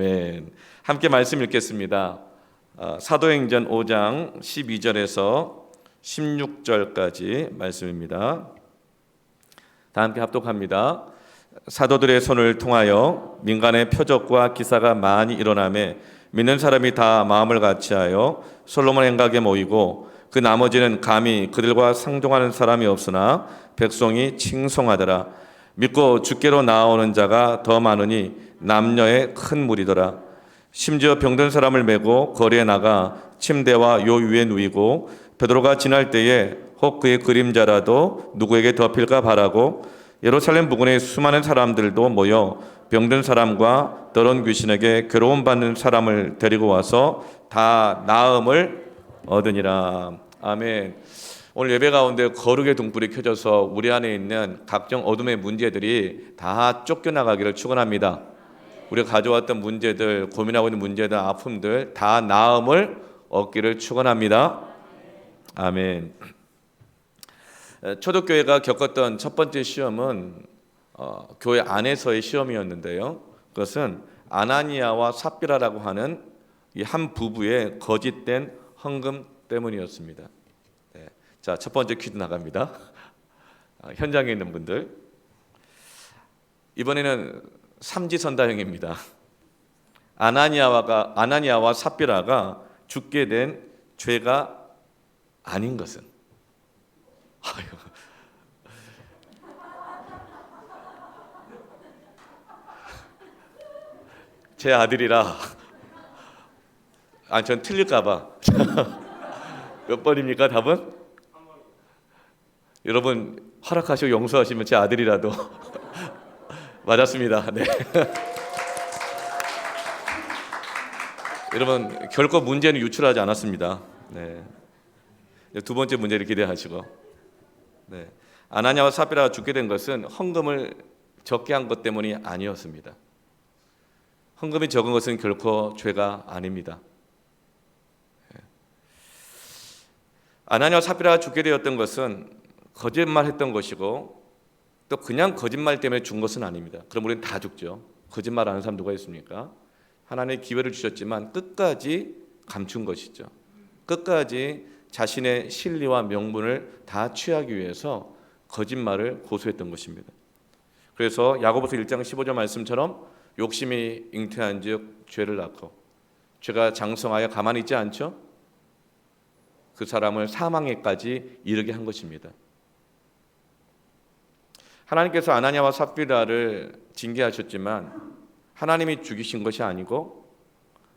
아멘. 함께 말씀 읽겠습니다. 사도행전 5장 12절에서 16절까지 말씀입니다. 다 함께 합독합니다. 사도들의 손을 통하여 민간의 표적과 기사가 많이 일어나매 믿는 사람이 다 마음을 같이하여 솔로몬 행각에 모이고 그 나머지는 감히 그들과 상종하는 사람이 없으나 백성이 칭송하더라. 믿고 주께로 나아오는 자가 더 많으니 남녀의 큰 무리더라. 심지어 병든 사람을 메고 거리에 나가 침대와 요 위에 누이고 베드로가 지날 때에 혹 그의 그림자라도 누구에게 덮일까 바라고 예루살렘 부근에 수많은 사람들도 모여 병든 사람과 더러운 귀신에게 괴로움 받는 사람을 데리고 와서 다 나음을 얻으니라. 아멘. 오늘 예배 가운데 거룩의 등불이 켜져서 우리 안에 있는 각종 어둠의 문제들이 다 쫓겨나가기를 축원합니다. 우리가 가져왔던 문제들, 고민하고 있는 문제들, 아픔들 다 나음을 얻기를 축원합니다. 아멘. 초대교회가 겪었던 첫 번째 시험은 교회 안에서의 시험이었는데요. 그것은 아나니아와 삽비라라고 하는 이 한 부부의 거짓된 헌금 때문이었습니다. 네. 자, 첫 번째 퀴즈 나갑니다. 현장에 있는 분들, 이번에는 삼지선다형입니다. 아나니아와 삽비라가 죽게 된 죄가 아닌 것은, 제 아들이라, 전 틀릴까봐. 몇 번입니까 답은? 여러분 허락하시고 용서하시면 제 아들이라도 맞았습니다. 네. 여러분 결코 문제는 유출하지 않았습니다. 네. 두 번째 문제를 기대하시고, 네. 아나니아와 삽비라가 죽게 된 것은 헌금을 적게 한 것 때문이 아니었습니다. 헌금이 적은 것은 결코 죄가 아닙니다. 아나니아와 삽비라가 죽게 되었던 것은 거짓말했던 것이고 또 그냥 거짓말 때문에 죽은 것은 아닙니다. 그럼 우리는 다 죽죠. 거짓말하는 사람 누가 있습니까? 하나님의 기회를 주셨지만 끝까지 감춘 것이죠. 끝까지 자신의 실리와 명분을 다 취하기 위해서 거짓말을 고수했던 것입니다. 그래서 야고보서 1장 15절 말씀처럼 욕심이 잉태한즉 죄를 낳고 죄가 장성하여 가만히 있지 않죠? 그 사람을 사망에까지 이르게 한 것입니다. 하나님께서 아나니아와 삽비라를 징계하셨지만 하나님이 죽이신 것이 아니고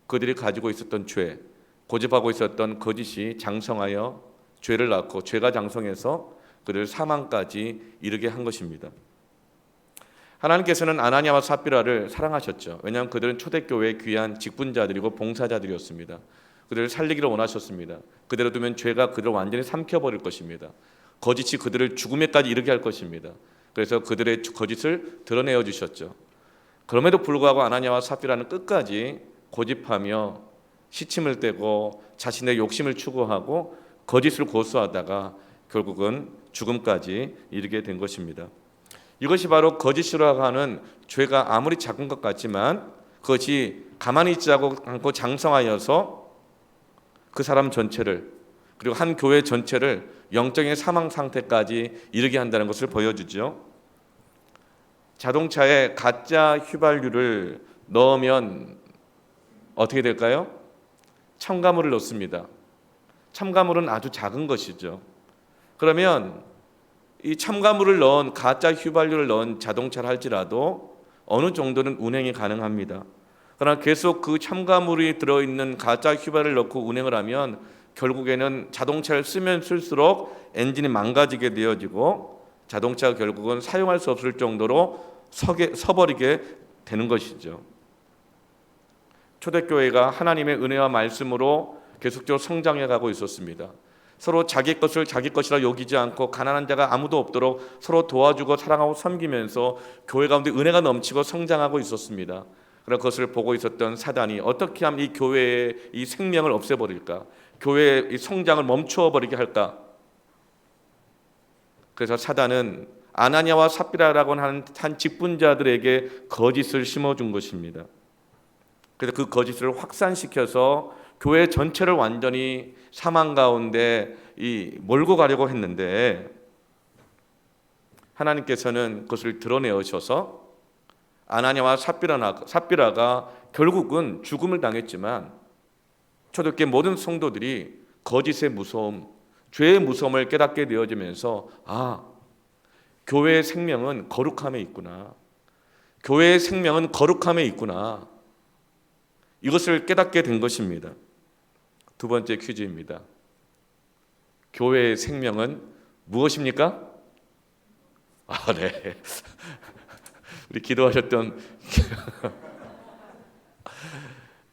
그들이 가지고 있었던 죄, 고집하고 있었던 거짓이 장성하여 죄를 낳고 죄가 장성해서 그들을 사망까지 이르게 한 것입니다. 하나님께서는 아나니아와 삽비라를 사랑하셨죠. 왜냐하면 그들은 초대교회의 귀한 직분자들이고 봉사자들이었습니다. 그들을 살리기를 원하셨습니다. 그대로 두면 죄가 그들을 완전히 삼켜버릴 것입니다. 거짓이 그들을 죽음에까지 이르게 할 것입니다. 그래서 그들의 거짓을 드러내어 주셨죠. 그럼에도 불구하고 아나니아와 삽비라는 끝까지 고집하며 시침을 떼고 자신의 욕심을 추구하고 거짓을 고수하다가 결국은 죽음까지 이르게 된 것입니다. 이것이 바로 거짓이라고 하는 죄가 아무리 작은 것 같지만 그것이 가만히 있지 않고 장성하여서 그 사람 전체를 그리고 한 교회 전체를 영적인 사망 상태까지 이르게 한다는 것을 보여주죠. 자동차에 가짜 휘발유를 넣으면 어떻게 될까요? 첨가물을 넣습니다. 첨가물은 아주 작은 것이죠. 그러면 이 첨가물을 넣은 가짜 휘발유를 넣은 자동차를 할지라도 어느 정도는 운행이 가능합니다. 그러나 계속 그 첨가물이 들어있는 가짜 휘발유를 넣고 운행을 하면 결국에는 자동차를 쓰면 쓸수록 엔진이 망가지게 되어지고 자동차가 결국은 사용할 수 없을 정도로 서버리게 되는 것이죠. 초대교회가 하나님의 은혜와 말씀으로 계속적으로 성장해 가고 있었습니다. 서로 자기 것을 자기 것이라 여기지 않고 가난한 자가 아무도 없도록 서로 도와주고 사랑하고 섬기면서 교회 가운데 은혜가 넘치고 성장하고 있었습니다. 그러나 그것을 보고 있었던 사단이 어떻게 하면 이 교회의 이 생명을 없애버릴까? 교회의 이 성장을 멈추어버리게 할까? 그래서 사단은 아나니아와 삽비라라고 하는 한 직분자들에게 거짓을 심어준 것입니다. 그래서 그 거짓을 확산시켜서 교회 전체를 완전히 사망 가운데 몰고 가려고 했는데, 하나님께서는 그것을 드러내셔서 아나니아와 삽비라가 결국은 죽음을 당했지만, 초대교회 모든 성도들이 거짓의 무서움, 죄의 무서움을 깨닫게 되어지면서 교회의 생명은 거룩함에 있구나, 교회의 생명은 거룩함에 있구나, 이것을 깨닫게 된 것입니다. 두 번째 퀴즈입니다. 교회의 생명은 무엇입니까? 네. 우리 기도하셨던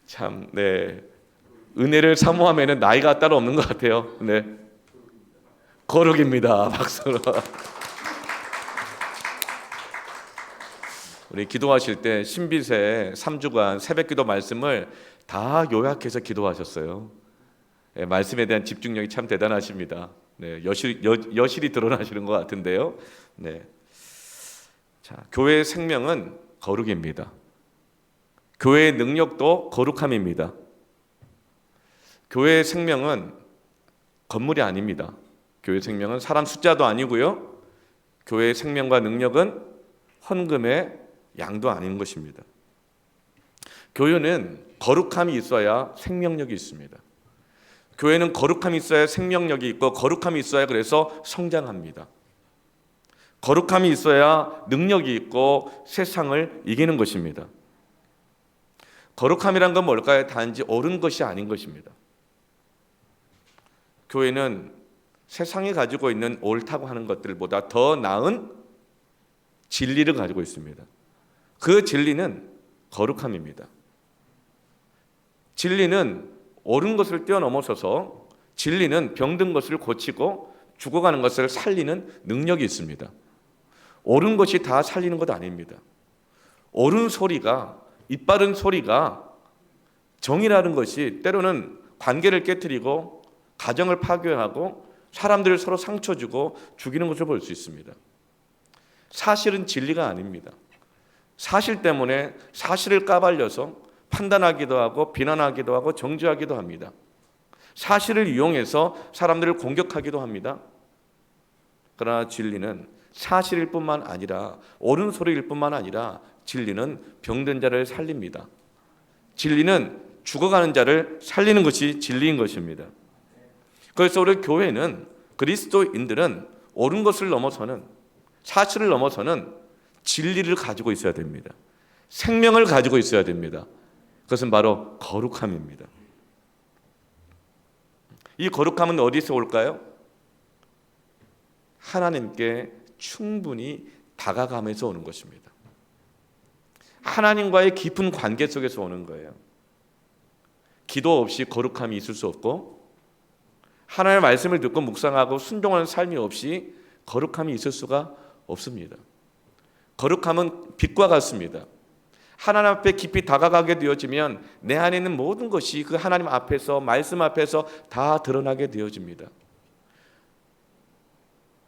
참, 네. 은혜를 사모하면은 나이가 따로 없는 것 같아요. 네. 거룩입니다. 박수로. 우리 기도하실 때 신빗에 3주간 새벽기도 말씀을 다 요약해서 기도하셨어요. 네, 말씀에 대한 집중력이 참 대단하십니다. 네, 여실히 드러나시는 것 같은데요. 네. 자, 교회의 생명은 거룩입니다. 교회의 능력도 거룩함입니다. 교회의 생명은 건물이 아닙니다. 교회의 생명은 사람 숫자도 아니고요. 교회의 생명과 능력은 헌금의 양도 아닌 것입니다. 교회는 거룩함이 있어야 생명력이 있습니다. 교회는 거룩함이 있어야 생명력이 있고, 거룩함이 있어야 그래서 성장합니다. 거룩함이 있어야 능력이 있고 세상을 이기는 것입니다. 거룩함이란 건 뭘까요? 단지 옳은 것이 아닌 것입니다. 교회는 세상이 가지고 있는 옳다고 하는 것들보다 더 나은 진리를 가지고 있습니다. 그 진리는 거룩함입니다. 진리는 옳은 것을 뛰어넘어서서 진리는 병든 것을 고치고 죽어가는 것을 살리는 능력이 있습니다. 옳은 것이 다 살리는 것 아닙니다. 옳은 소리가, 입바른 소리가, 정의라는 것이 때로는 관계를 깨트리고 가정을 파괴하고 사람들을 서로 상처 주고 죽이는 것을 볼 수 있습니다. 사실은 진리가 아닙니다. 사실 때문에 사실을 까발려서 판단하기도 하고 비난하기도 하고 정죄하기도 합니다. 사실을 이용해서 사람들을 공격하기도 합니다. 그러나 진리는 사실일 뿐만 아니라, 옳은 소리일 뿐만 아니라 진리는 병든 자를 살립니다. 진리는 죽어가는 자를 살리는 것이 진리인 것입니다. 그래서 우리 교회는, 그리스도인들은 옳은 것을 넘어서는, 사실을 넘어서는 진리를 가지고 있어야 됩니다. 생명을 가지고 있어야 됩니다. 그것은 바로 거룩함입니다. 이 거룩함은 어디서 올까요? 하나님께 충분히 다가가면서 오는 것입니다. 하나님과의 깊은 관계 속에서 오는 거예요. 기도 없이 거룩함이 있을 수 없고, 하나님의 말씀을 듣고 묵상하고 순종하는 삶이 없이 거룩함이 있을 수가 없습니다. 거룩함은 빛과 같습니다. 하나님 앞에 깊이 다가가게 되어지면 내 안에 있는 모든 것이 그 하나님 앞에서, 말씀 앞에서 다 드러나게 되어집니다.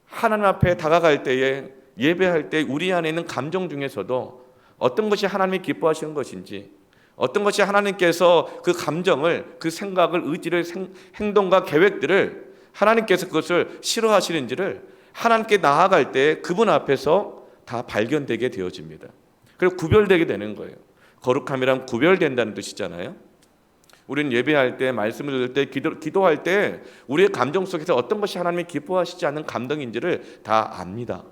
하나님 앞에 다가갈 때에, 예배할 때 우리 안에 있는 감정 중에서도 어떤 것이 하나님이 기뻐하시는 것인지, 어떤 것이 하나님께서 그 감정을, 그 생각을, 의지를, 행동과 계획들을 하나님께서 그것을 싫어하시는지를 하나님께 나아갈 때 그분 앞에서 다 발견되게 되어집니다. 그리고 구별되게 되는 거예요. 거룩함이란 구별된다는 뜻이잖아요. 우리는 예배할 때, 말씀을 들을 때, 기도할 때 우리의 감정 속에서 어떤 것이 하나님이 기뻐하시지 않는 감정인지를 다 압니다.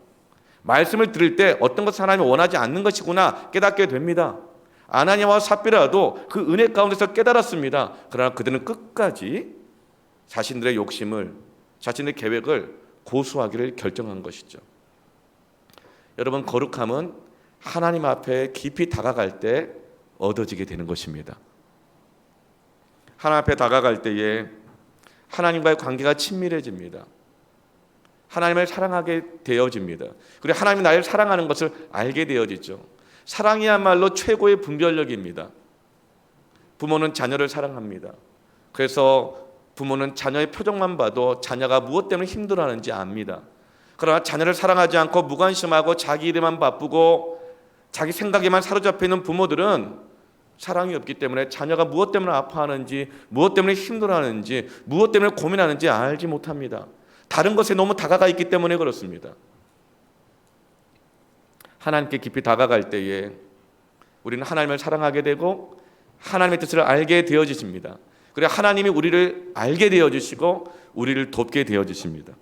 말씀을 들을 때 어떤 것을 하나님이 원하지 않는 것이구나 깨닫게 됩니다. 아나니아와 삽비라도 그 은혜 가운데서 깨달았습니다. 그러나 그들은 끝까지 자신들의 욕심을, 자신의 계획을 고수하기를 결정한 것이죠. 여러분, 거룩함은 하나님 앞에 깊이 다가갈 때 얻어지게 되는 것입니다. 하나님 앞에 다가갈 때에 하나님과의 관계가 친밀해집니다. 하나님을 사랑하게 되어집니다. 그리고 하나님이 나를 사랑하는 것을 알게 되어지죠. 사랑이야말로 최고의 분별력입니다. 부모는 자녀를 사랑합니다. 그래서 부모는 자녀의 표정만 봐도 자녀가 무엇 때문에 힘들어하는지 압니다. 그러나 자녀를 사랑하지 않고 무관심하고 자기 일에만 바쁘고 자기 생각에만 사로잡혀 있는 부모들은 사랑이 없기 때문에 자녀가 무엇 때문에 아파하는지, 무엇 때문에 힘들어하는지, 무엇 때문에 고민하는지 알지 못합니다. 다른 것에 너무 다가가 있기 때문에 그렇습니다. 하나님께 깊이 다가갈 때에 우리는 하나님을 사랑하게 되고 하나님의 뜻을 알게 되어지십니다. 그리고 하나님이 우리를 알게 되어주시고 우리를 돕게 되어주십니다.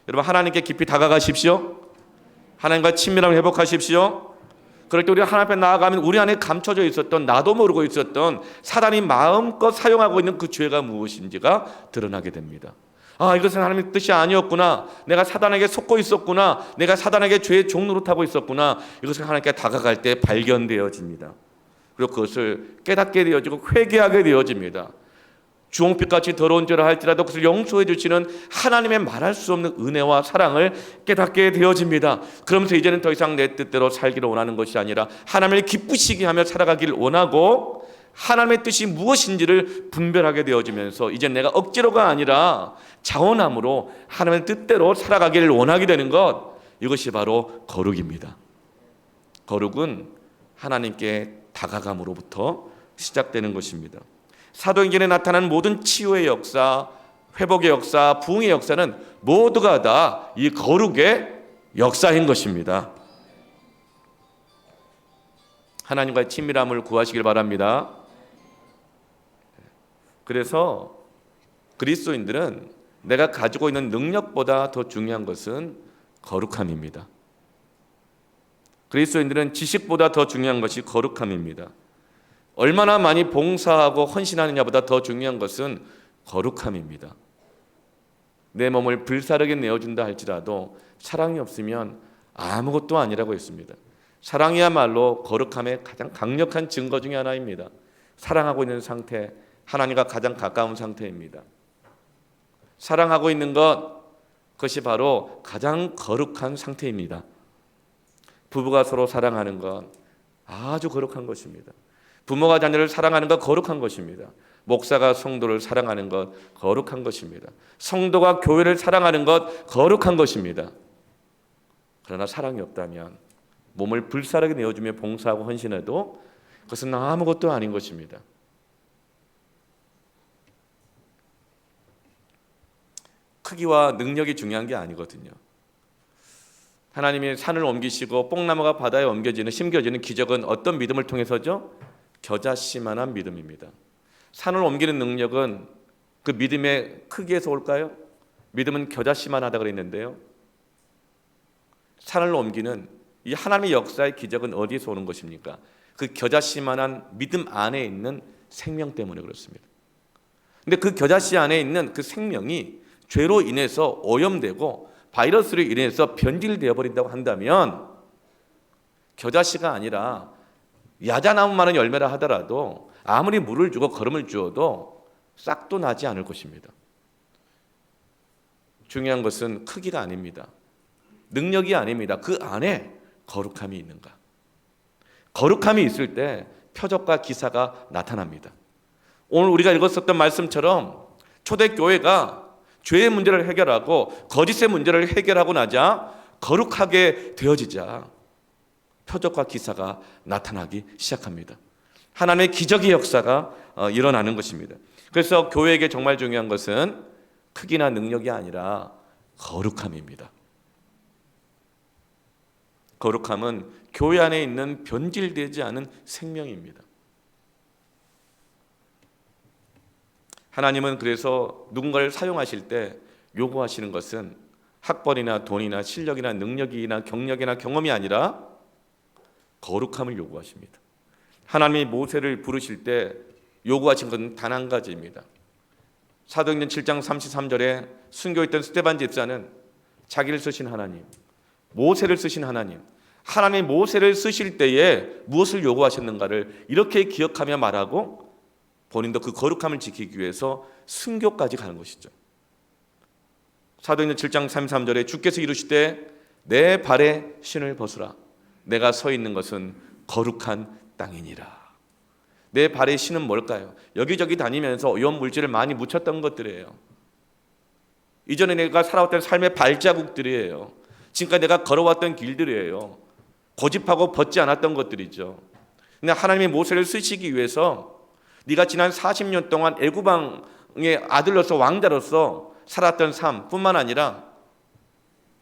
여러분, 하나님께 깊이 다가가십시오. 하나님과 친밀함을 회복하십시오. 그럴 때 우리가 하나님 앞에 나아가면 우리 안에 감춰져 있었던, 나도 모르고 있었던 사단이 마음껏 사용하고 있는 그 죄가 무엇인지가 드러나게 됩니다. 아, 이것은 하나님의 뜻이 아니었구나. 내가 사단에게 속고 있었구나. 내가 사단에게 죄의 종로로 타고 있었구나. 이것을 하나님께 다가갈 때 발견되어집니다. 그리고 그것을 깨닫게 되어지고 회개하게 되어집니다. 주홍빛같이 더러운 죄를 할지라도 그것을 용서해 주시는 하나님의 말할 수 없는 은혜와 사랑을 깨닫게 되어집니다. 그러면서 이제는 더 이상 내 뜻대로 살기를 원하는 것이 아니라 하나님을 기쁘시게 하며 살아가길 원하고 하나님의 뜻이 무엇인지를 분별하게 되어지면서 이제 내가 억지로가 아니라 자원함으로 하나님의 뜻대로 살아가기를 원하게 되는 것, 이것이 바로 거룩입니다. 거룩은 하나님께 다가감으로부터 시작되는 것입니다. 사도행전에 나타난 모든 치유의 역사, 회복의 역사, 부흥의 역사는 모두가 다 이 거룩의 역사인 것입니다. 하나님과의 친밀함을 구하시길 바랍니다. 그래서 그리스도인들은 내가 가지고 있는 능력보다 더 중요한 것은 거룩함입니다. 그리스도인들은 지식보다 더 중요한 것이 거룩함입니다. 얼마나 많이 봉사하고 헌신하느냐보다 더 중요한 것은 거룩함입니다. 내 몸을 불사르게 내어준다 할지라도 사랑이 없으면 아무것도 아니라고 했습니다. 사랑이야말로 거룩함의 가장 강력한 증거 중에 하나입니다. 사랑하고 있는 상태, 하나님과 가장 가까운 상태입니다. 사랑하고 있는 것, 그것이 바로 가장 거룩한 상태입니다. 부부가 서로 사랑하는 것 아주 거룩한 것입니다. 부모가 자녀를 사랑하는 것 거룩한 것입니다. 목사가 성도를 사랑하는 것 거룩한 것입니다. 성도가 교회를 사랑하는 것 거룩한 것입니다. 그러나 사랑이 없다면 몸을 불사르게 내어주며 봉사하고 헌신해도 그것은 아무것도 아닌 것입니다. 크기와 능력이 중요한 게 아니거든요. 하나님이 산을 옮기시고 뽕나무가 바다에 심겨지는 기적은 어떤 믿음을 통해서죠? 겨자씨만한 믿음입니다. 산을 옮기는 능력은 그 믿음의 크기에서 올까요? 믿음은 겨자씨만하다 그랬는데요. 산을 옮기는 이 하나님의 역사의 기적은 어디에서 오는 것입니까? 그 겨자씨만한 믿음 안에 있는 생명 때문에 그렇습니다. 근데 그 겨자씨 안에 있는 그 생명이 죄로 인해서 오염되고 바이러스로 인해서 변질되어 버린다고 한다면 겨자씨가 아니라 야자나무만한 열매라 하더라도 아무리 물을 주고 거름을 주어도 싹도 나지 않을 것입니다. 중요한 것은 크기가 아닙니다. 능력이 아닙니다. 그 안에 거룩함이 있는가. 거룩함이 있을 때 표적과 기사가 나타납니다. 오늘 우리가 읽었었던 말씀처럼 초대교회가 죄의 문제를 해결하고 거짓의 문제를 해결하고 나자 거룩하게 되어지자 표적과 기사가 나타나기 시작합니다. 하나님의 기적의 역사가 일어나는 것입니다. 그래서 교회에게 정말 중요한 것은 크기나 능력이 아니라 거룩함입니다. 거룩함은 교회 안에 있는 변질되지 않은 생명입니다. 하나님은 그래서 누군가를 사용하실 때 요구하시는 것은 학벌이나 돈이나 실력이나 능력이나 경력이나 경험이 아니라 거룩함을 요구하십니다. 하나님이 모세를 부르실 때 요구하신 것은 단 한 가지입니다. 사도행전 7장 33절에 순교했던 스데반 집사는 자기를 쓰신 하나님, 모세를 쓰신 하나님, 하나님이 모세를 쓰실 때에 무엇을 요구하셨는가를 이렇게 기억하며 말하고 본인도 그 거룩함을 지키기 위해서 순교까지 가는 것이죠. 사도행전 7장 33절에 주께서 이르시되 내 발에 신을 벗으라. 내가 서 있는 것은 거룩한 땅이니라. 내 발의 신은 뭘까요? 여기저기 다니면서 오염물질을 많이 묻혔던 것들이에요. 이전에 내가 살아왔던 삶의 발자국들이에요. 지금까지 내가 걸어왔던 길들이에요. 고집하고 벗지 않았던 것들이죠. 근데 하나님이 모세를 쓰시기 위해서 네가 지난 40년 동안 애굽 왕의 아들로서 왕자로서 살았던 삶뿐만 아니라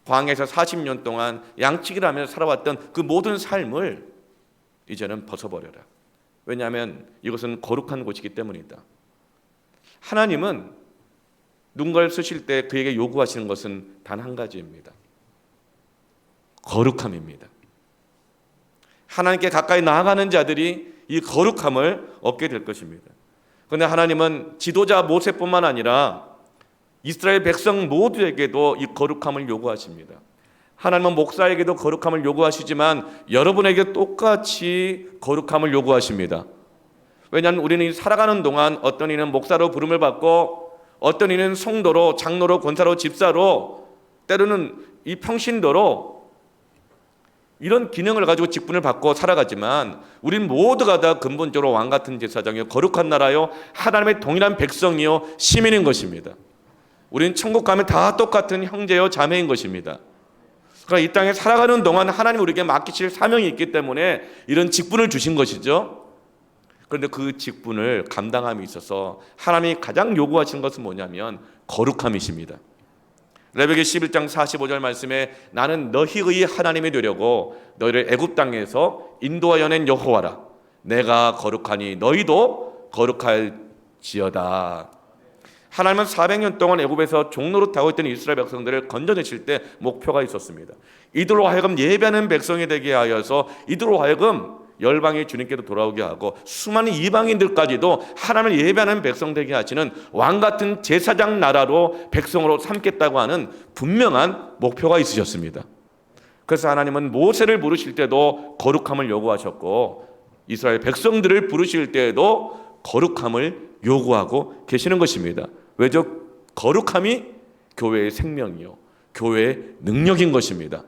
광야에서 40년 동안 양치기를 하면서 살아왔던 그 모든 삶을 이제는 벗어버려라. 왜냐하면 이것은 거룩한 곳이기 때문이다. 하나님은 누군가를 쓰실 때 그에게 요구하시는 것은 단 한 가지입니다. 거룩함입니다. 하나님께 가까이 나아가는 자들이 이 거룩함을 얻게 될 것입니다. 그런데 하나님은 지도자 모세뿐만 아니라 이스라엘 백성 모두에게도 이 거룩함을 요구하십니다. 하나님은 목사에게도 거룩함을 요구하시지만 여러분에게 똑같이 거룩함을 요구하십니다. 왜냐하면 우리는 살아가는 동안 어떤 이는 목사로 부름을 받고 어떤 이는 성도로, 장로로, 권사로, 집사로, 때로는 이 평신도로 이런 기능을 가지고 직분을 받고 살아가지만 우린 모두가 다 근본적으로 왕같은 제사장이요 거룩한 나라요 하나님의 동일한 백성이요 시민인 것입니다. 우리는 천국 가면 다 똑같은 형제요 자매인 것입니다. 그러나 이 땅에 살아가는 동안 하나님 우리에게 맡기실 사명이 있기 때문에 이런 직분을 주신 것이죠. 그런데 그 직분을 감당함에 있어서 하나님이 가장 요구하시는 것은 뭐냐면 거룩함이십니다. 레위기 11장 45절 말씀에 나는 너희의 하나님이 되려고 너희를 애굽 땅에서 인도하여 낸 여호와라. 내가 거룩하니 너희도 거룩할지어다. 하나님은 400년 동안 애굽에서 종노릇 하고 있던 이스라엘 백성들을 건져내실 때 목표가 있었습니다. 이들로 하여금 예배하는 백성이 되게 하여서 이들로 하여금 열방이 주님께로 돌아오게 하고 수많은 이방인들까지도 하나님을 예배하는 백성 되게 하시는 왕같은 제사장 나라로 백성으로 삼겠다고 하는 분명한 목표가 있으셨습니다. 그래서 하나님은 모세를 부르실 때도 거룩함을 요구하셨고 이스라엘 백성들을 부르실 때에도 거룩함을 요구하고 계시는 것입니다. 왜죠? 거룩함이 교회의 생명이요 교회의 능력인 것입니다.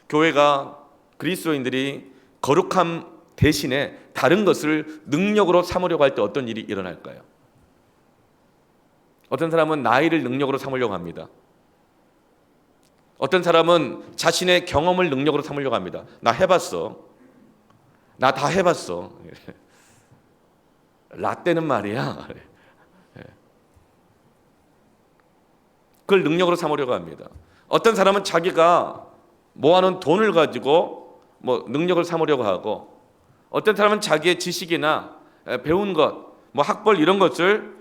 교회가 그리스도인들이 거룩함 대신에 다른 것을 능력으로 삼으려고 할 때 어떤 일이 일어날까요? 어떤 사람은 나이를 능력으로 삼으려고 합니다. 어떤 사람은 자신의 경험을 능력으로 삼으려고 합니다. 나 해봤어. 나 다 해봤어. 라떼는 말이야. 그걸 능력으로 삼으려고 합니다. 어떤 사람은 자기가 모아놓은 돈을 가지고 능력을 삼으려고 하고 어떤 사람은 자기의 지식이나 배운 것, 학벌 이런 것을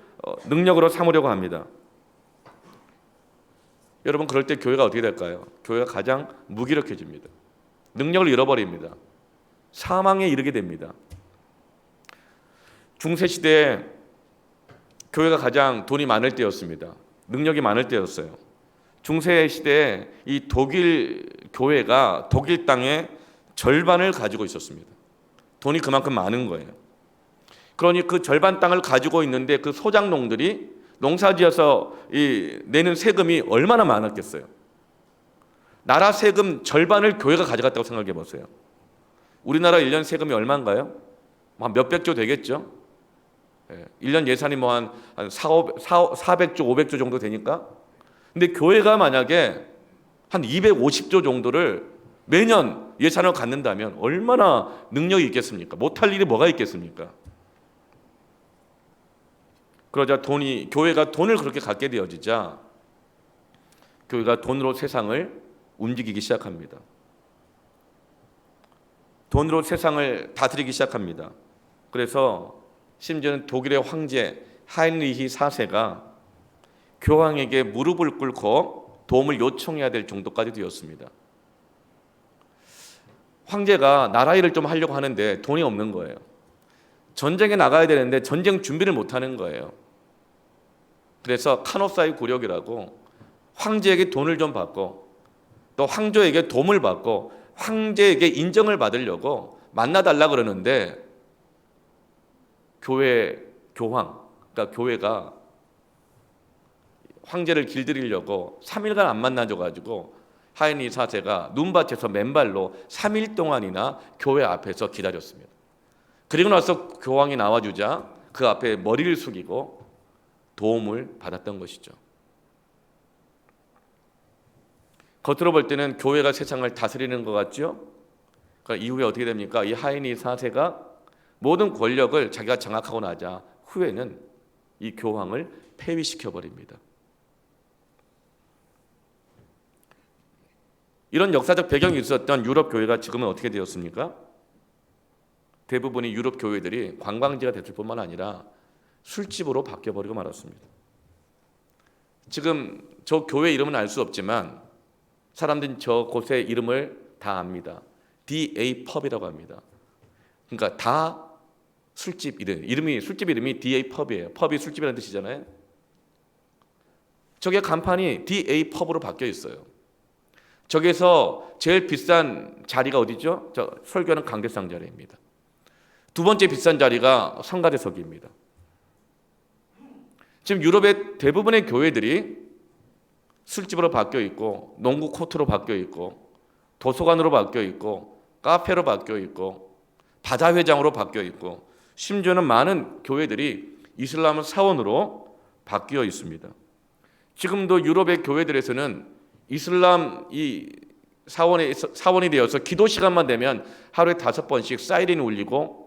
능력으로 삼으려고 합니다. 여러분 그럴 때 교회가 어떻게 될까요? 교회가 가장 무기력해집니다. 능력을 잃어버립니다. 사망에 이르게 됩니다. 중세시대에 교회가 가장 돈이 많을 때였습니다. 능력이 많을 때였어요. 중세시대에 이 독일 교회가 독일 땅의 절반을 가지고 있었습니다. 돈이 그만큼 많은 거예요. 그러니 그 절반 땅을 가지고 있는데 그 소작농들이 농사지어서 내는 세금이 얼마나 많았겠어요. 나라 세금 절반을 교회가 가져갔다고 생각해 보세요. 우리나라 1년 세금이 얼마인가요? 한 몇백 조 되겠죠. 1년 예산이 한 400조, 500조 정도 되니까. 근데 교회가 만약에 한 250조 정도를 매년 예산을 갖는다면 얼마나 능력이 있겠습니까? 못할 일이 뭐가 있겠습니까? 그러자 교회가 돈을 그렇게 갖게 되어지자 교회가 돈으로 세상을 움직이기 시작합니다. 돈으로 세상을 다스리기 시작합니다. 그래서 심지어는 독일의 황제 하인리히 4세가 교황에게 무릎을 꿇고 도움을 요청해야 될 정도까지 되었습니다. 황제가 나라 일을 좀 하려고 하는데 돈이 없는 거예요. 전쟁에 나가야 되는데 전쟁 준비를 못 하는 거예요. 그래서 카노사의 굴욕이라고 황제에게 돈을 좀 받고 또 황조에게 도움을 받고 황제에게 인정을 받으려고 만나달라 그러는데 그러니까 교회가 황제를 길들이려고 3일간 안 만나줘가지고 하인리 4세가 눈밭에서 맨발로 3일 동안이나 교회 앞에서 기다렸습니다. 그리고 나서 교황이 나와주자 그 앞에 머리를 숙이고 도움을 받았던 것이죠. 겉으로 볼 때는 교회가 세상을 다스리는 것 같죠? 그러니까 이후에 어떻게 됩니까? 이 하인이 4세가 모든 권력을 자기가 장악하고 나자 후에는 이 교황을 폐위시켜 버립니다. 이런 역사적 배경이 있었던 유럽 교회가 지금은 어떻게 되었습니까? 대부분의 유럽 교회들이 관광지가 됐을 뿐만 아니라 술집으로 바뀌어버리고 말았습니다. 지금 저 교회 이름은 알 수 없지만 사람들은 저 곳의 이름을 다 압니다. DA 펍이라고 합니다. 그러니까 다 술집 이름이 술집 이름이 DA 펍이에요. 펍이 술집이라는 뜻이잖아요. 저게 간판이 DA 펍으로 바뀌어 있어요. 저기서 제일 비싼 자리가 어디죠? 저 설교하는 강대상 자리입니다. 두 번째 비싼 자리가 성가대석입니다. 지금 유럽의 대부분의 교회들이 술집으로 바뀌어 있고 농구 코트로 바뀌어 있고 도서관으로 바뀌어 있고 카페로 바뀌어 있고 바다 회장으로 바뀌어 있고 심지어는 많은 교회들이 이슬람 사원으로 바뀌어 있습니다. 지금도 유럽의 교회들에서는 이슬람 이 사원이 되어서 기도 시간만 되면 하루에 5번씩 사이렌이 울리고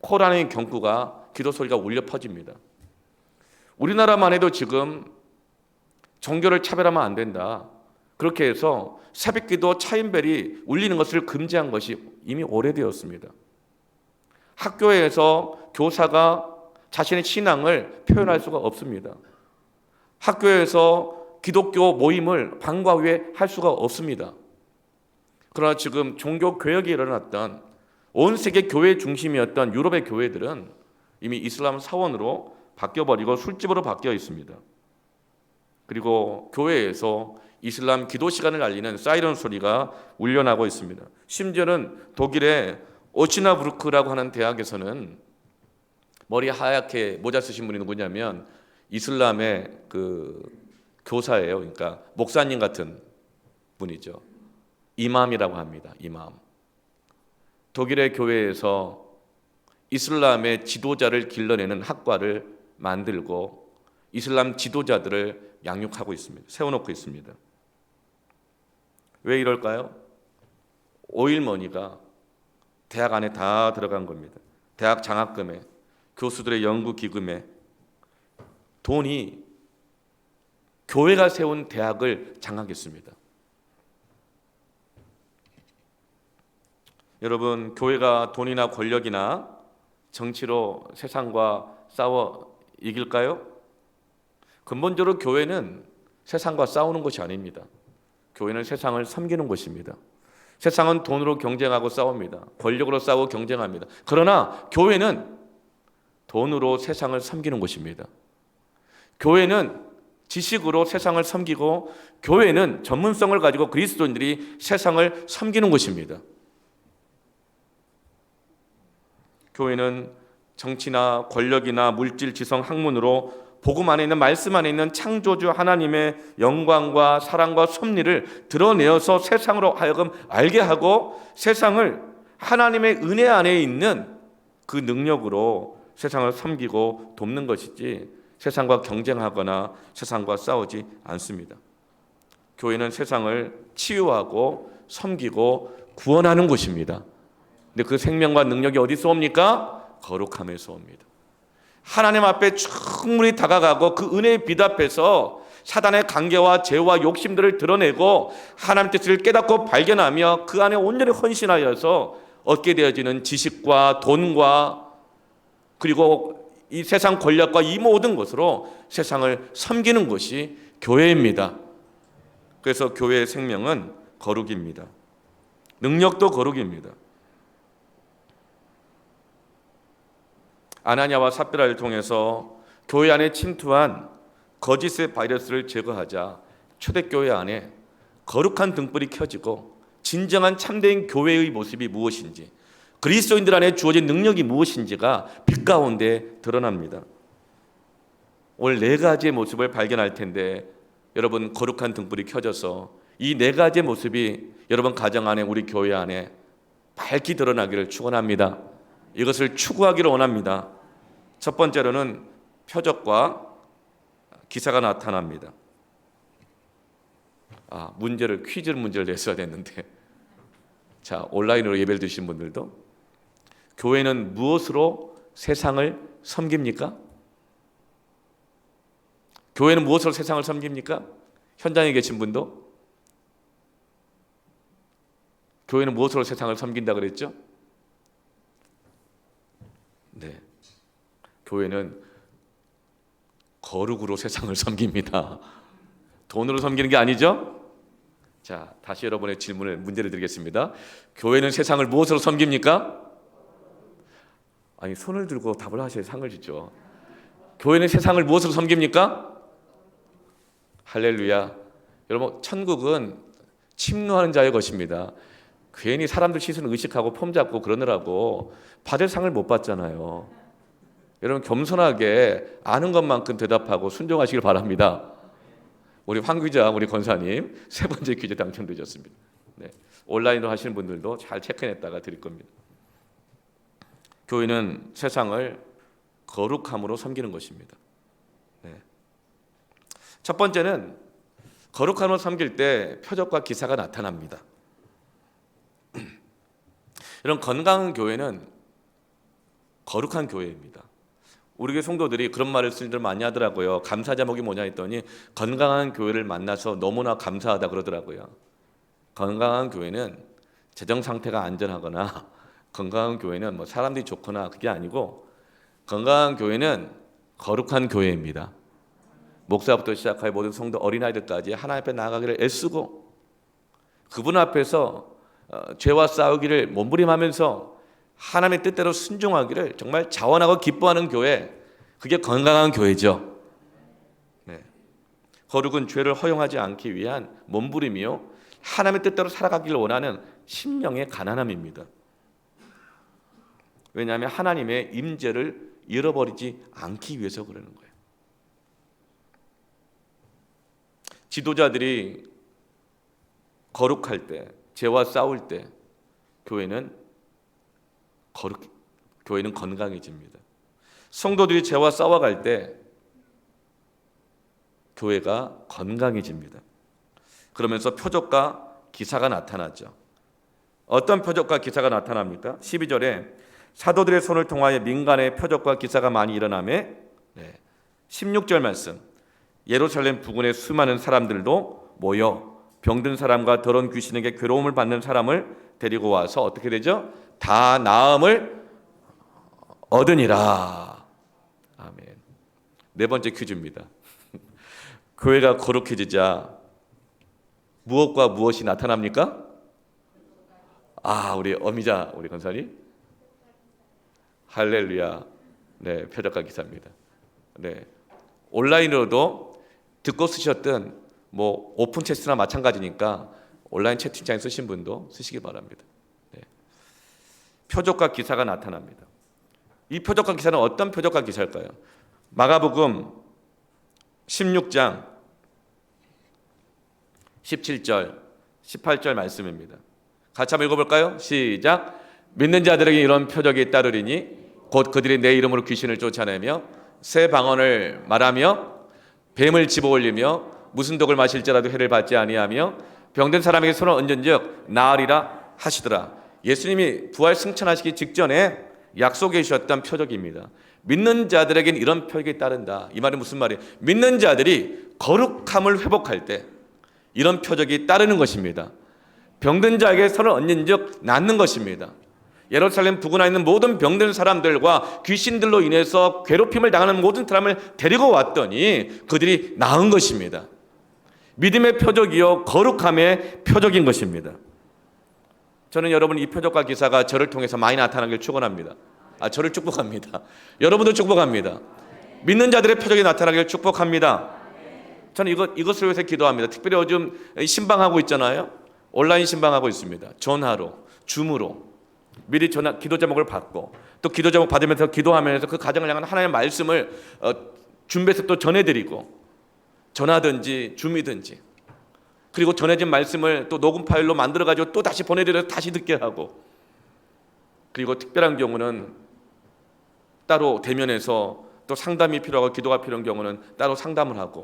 코란의 경구가 기도 소리가 울려 퍼집니다. 우리나라만 해도 지금 종교를 차별하면 안 된다. 그렇게 해서 새벽기도 차인벨이 울리는 것을 금지한 것이 이미 오래되었습니다. 학교에서 교사가 자신의 신앙을 표현할 수가 없습니다. 학교에서 기독교 모임을 방과 후에 할 수가 없습니다. 그러나 지금 종교 개혁이 일어났던 온 세계 교회 중심이었던 유럽의 교회들은 이미 이슬람 사원으로 바뀌어버리고 술집으로 바뀌어 있습니다. 그리고 교회에서 이슬람 기도 시간을 알리는 사이렌 소리가 울려나고 있습니다. 심지어는 독일의 오시나부르크라고 하는 대학에서는 머리 하얗게 모자 쓰신 분이 누구냐면 이슬람의 그 교사예요. 그러니까 목사님 같은 분이죠. 이맘이라고 합니다. 이맘. 독일의 교회에서 이슬람의 지도자를 길러내는 학과를 만들고 이슬람 지도자들을 양육하고 있습니다. 세워놓고 있습니다. 왜 이럴까요? 오일머니가 대학 안에 다 들어간 겁니다. 대학 장학금에, 교수들의 연구기금에 돈이 교회가 세운 대학을 장악했습니다. 여러분, 교회가 돈이나 권력이나 정치로 세상과 싸워 이길까요? 근본적으로 교회는 세상과 싸우는 것이 아닙니다. 교회는 세상을 섬기는 것입니다. 세상은 돈으로 경쟁하고 싸웁니다. 권력으로 싸우고 경쟁합니다. 그러나 교회는 돈으로 세상을 섬기는 것입니다. 교회는 지식으로 세상을 섬기고 교회는 전문성을 가지고 그리스도인들이 세상을 섬기는 것입니다. 교회는 정치나 권력이나 물질, 지성, 학문으로 복음 안에 있는 말씀 안에 있는 창조주 하나님의 영광과 사랑과 섭리를 드러내어서 세상으로 하여금 알게 하고 세상을 하나님의 은혜 안에 있는 그 능력으로 세상을 섬기고 돕는 것이지 세상과 경쟁하거나 세상과 싸우지 않습니다. 교회는 세상을 치유하고 섬기고 구원하는 곳입니다. 근데 그 생명과 능력이 어디서 옵니까? 거룩함에서 옵니다. 하나님 앞에 충분히 다가가고 그 은혜의 빛 앞에서 사단의 관계와 죄와 욕심들을 드러내고 하나님 뜻을 깨닫고 발견하며 그 안에 온전히 헌신하여서 얻게 되어지는 지식과 돈과 그리고 이 세상 권력과 이 모든 것으로 세상을 섬기는 것이 교회입니다. 그래서 교회의 생명은 거룩입니다. 능력도 거룩입니다. 아나니아와 삽비라를 통해서 교회 안에 침투한 거짓의 바이러스를 제거하자 초대교회 안에 거룩한 등불이 켜지고 진정한 참된 교회의 모습이 무엇인지 그리스도인들 안에 주어진 능력이 무엇인지가 빛 가운데 드러납니다. 오늘 4가지의 모습을 발견할 텐데 여러분 거룩한 등불이 켜져서 이 4가지의 모습이 여러분 가정 안에 우리 교회 안에 밝히 드러나기를 축원합니다. 이것을 추구하기를 원합니다. 첫 번째로는 표적과 기사가 나타납니다. 문제를 퀴즈 문제를 냈어야 됐는데. 자, 온라인으로 예배를 드신 분들도 교회는 무엇으로 세상을 섬깁니까? 교회는 무엇으로 세상을 섬깁니까? 현장에 계신 분도 교회는 무엇으로 세상을 섬긴다 그랬죠? 네, 교회는 거룩으로 세상을 섬깁니다. 돈으로 섬기는 게 아니죠? 자, 다시 여러분의 문제를 드리겠습니다. 교회는 세상을 무엇으로 섬깁니까? 아니, 손을 들고 답을 하셔야 상을 주죠. 교회는 세상을 무엇으로 섬깁니까? 할렐루야. 여러분, 천국은 침노하는 자의 것입니다. 괜히 사람들 시선을 의식하고 폼 잡고 그러느라고 받을 상을 못 받잖아요. 여러분, 겸손하게 아는 것만큼 대답하고 순종하시길 바랍니다. 우리 황 기자, 우리 권사님 3번째 퀴즈 당첨되셨습니다. 네, 온라인으로 하시는 분들도 잘 체크해냈다가 드릴 겁니다. 교회는 세상을 거룩함으로 섬기는 것입니다. 네. 첫 번째는 거룩함으로 섬길 때 표적과 기사가 나타납니다. 이런 건강한 교회는 거룩한 교회입니다. 우리 교회 성도들이 그런 말을 쓰들 많이 하더라고요. 감사 제목이 뭐냐 했더니 건강한 교회를 만나서 너무나 감사하다 그러더라고요. 건강한 교회는 재정 상태가 안전하거나 건강한 교회는 뭐 사람들이 좋거나 그게 아니고 건강한 교회는 거룩한 교회입니다. 목사부터 시작하여 모든 성도 어린아이들까지 하나님 앞에 나아가기를 애쓰고 그분 앞에서 죄와 싸우기를 몸부림하면서 하나님의 뜻대로 순종하기를 정말 자원하고 기뻐하는 교회, 그게 건강한 교회죠. 네. 거룩은 죄를 허용하지 않기 위한 몸부림이요, 하나님의 뜻대로 살아가기를 원하는 심령의 가난함입니다. 왜냐하면 하나님의 임재를 잃어버리지 않기 위해서 그러는 거예요. 지도자들이 거룩할 때, 죄와 싸울 때 교회는 건강해집니다. 성도들이 죄와 싸워갈 때 교회가 건강해집니다. 그러면서 표적과 기사가 나타나죠. 어떤 표적과 기사가 나타납니까? 12절에 사도들의 손을 통하여 민간의 표적과 기사가 많이 일어나매 16절 말씀, 예루살렘 부근의 수많은 사람들도 모여 병든 사람과 더러운 귀신에게 괴로움을 받는 사람을 데리고 와서 어떻게 되죠? 다 나음을 얻으니라. 아멘. 4번째 퀴즈입니다. 교회가 거룩해지자 무엇과 무엇이 나타납니까? 우리 어미자 우리 권사님, 할렐루야. 네, 표적과 기사입니다. 네, 온라인으로도 듣고 쓰셨던 오픈 채팅이나 마찬가지니까 온라인 채팅창에 쓰신 분도 쓰시기 바랍니다. 네. 표적과 기사가 나타납니다. 이 표적과 기사는 어떤 표적과 기사일까요? 마가복음 16장 17절 18절 말씀입니다. 같이 한번 읽어볼까요? 시작. 믿는 자들에게 이런 표적이 따르리니 곧 그들이 내 이름으로 귀신을 쫓아내며 새 방언을 말하며 뱀을 집어올리며 무슨 독을 마실지라도 해를 받지 아니하며 병든 사람에게 손을 얹은즉 나으리라 하시더라. 예수님이 부활 승천하시기 직전에 약속해 주셨던 표적입니다. 믿는 자들에게는 이런 표적이 따른다. 이 말은 무슨 말이에요? 믿는 자들이 거룩함을 회복할 때 이런 표적이 따르는 것입니다. 병든 자에게 손을 얹은즉 낫는 것입니다. 예루살렘 부근에 있는 모든 병든 사람들과 귀신들로 인해서 괴롭힘을 당하는 모든 사람을 데리고 왔더니 그들이 나은 것입니다. 믿음의 표적이요 거룩함의 표적인 것입니다. 저는 여러분 이 표적과 기사가 저를 통해서 많이 나타나길 축원합니다. 저를 축복합니다. 여러분도 축복합니다. 믿는 자들의 표적이 나타나길 축복합니다. 저는 이것을 위해서 기도합니다. 특별히 요즘 신방하고 있잖아요. 온라인 신방하고 있습니다. 전화로, 줌으로 미리 기도 제목을 받고 또 기도 제목 받으면서 기도하면서 그 가정을 향한 하나님의 말씀을 준비해서 또 전해드리고, 전화든지 줌이든지, 그리고 전해진 말씀을 또 녹음 파일로 만들어가지고 또 다시 보내드려서 다시 듣게 하고, 그리고 특별한 경우는 따로 대면해서 또 상담이 필요하고 기도가 필요한 경우는 따로 상담을 하고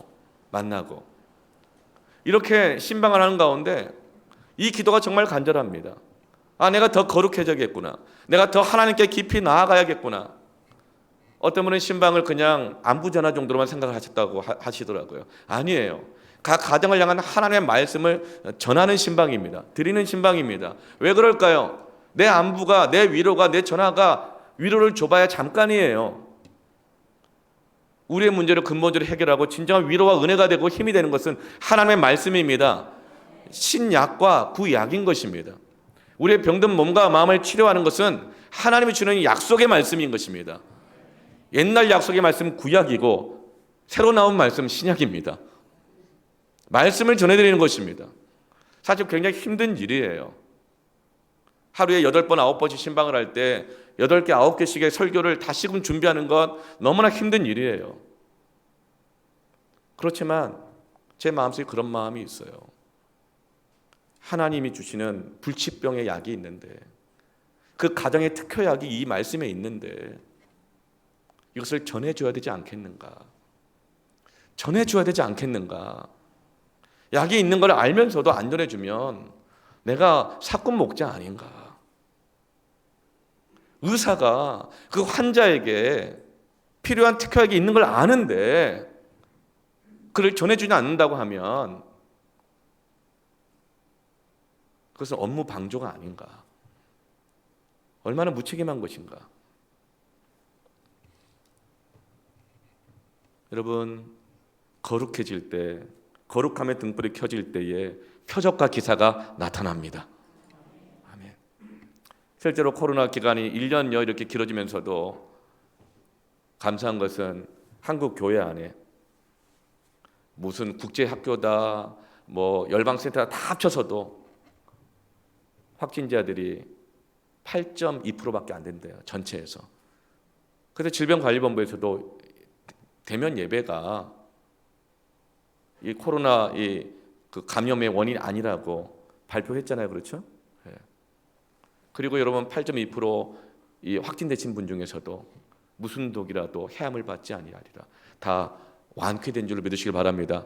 만나고, 이렇게 신방을 하는 가운데 이 기도가 정말 간절합니다. 내가 더 거룩해져야겠구나. 내가 더 하나님께 깊이 나아가야겠구나. 어떤 분은 신방을 그냥 안부 전화 정도로만 생각을 하셨다고 하시더라고요. 아니에요. 각 가정을 향한 하나님의 말씀을 전하는 신방입니다. 드리는 신방입니다. 왜 그럴까요? 내 안부가, 내 위로가, 내 전화가 위로를 줘봐야 잠깐이에요. 우리의 문제를 근본적으로 해결하고 진정한 위로와 은혜가 되고 힘이 되는 것은 하나님의 말씀입니다. 신약과 구약인 것입니다. 우리의 병든 몸과 마음을 치료하는 것은 하나님이 주는 약속의 말씀인 것입니다. 옛날 약속의 말씀은 구약이고 새로 나온 말씀은 신약입니다. 말씀을 전해드리는 것입니다. 사실 굉장히 힘든 일이에요. 하루에 8번, 9번씩 신방을 할 때 8개, 9개씩의 설교를 다시금 준비하는 것 너무나 힘든 일이에요. 그렇지만 제 마음속에 그런 마음이 있어요. 하나님이 주시는 불치병의 약이 있는데, 그 가정의 특효약이 이 말씀에 있는데 이것을 전해줘야 되지 않겠는가? 전해줘야 되지 않겠는가? 약이 있는 걸 알면서도 안 전해주면 내가 사꾼 목자 아닌가? 의사가 그 환자에게 필요한 특효약이 있는 걸 아는데 그걸 전해주지 않는다고 하면 그것은 업무 방조가 아닌가? 얼마나 무책임한 것인가? 여러분, 거룩해질 때, 거룩함의 등불이 켜질 때에 표적과 기사가 나타납니다. 아멘. 실제로 코로나 기간이 1년여 이렇게 길어지면서도 감사한 것은 한국 교회 안에 무슨 국제학교다, 열방센터다 다 합쳐서도 확진자들이 8.2%밖에 안 된대요. 전체에서. 그래서 질병관리본부에서도 대면 예배가 이 코로나 그 감염의 원인이 아니라고 발표했잖아요. 그렇죠? 예. 그리고 여러분 8.2% 확진되신 분 중에서도 무슨 독이라도 해함을 받지 아니하리라. 다 완쾌된 줄로 믿으시길 바랍니다.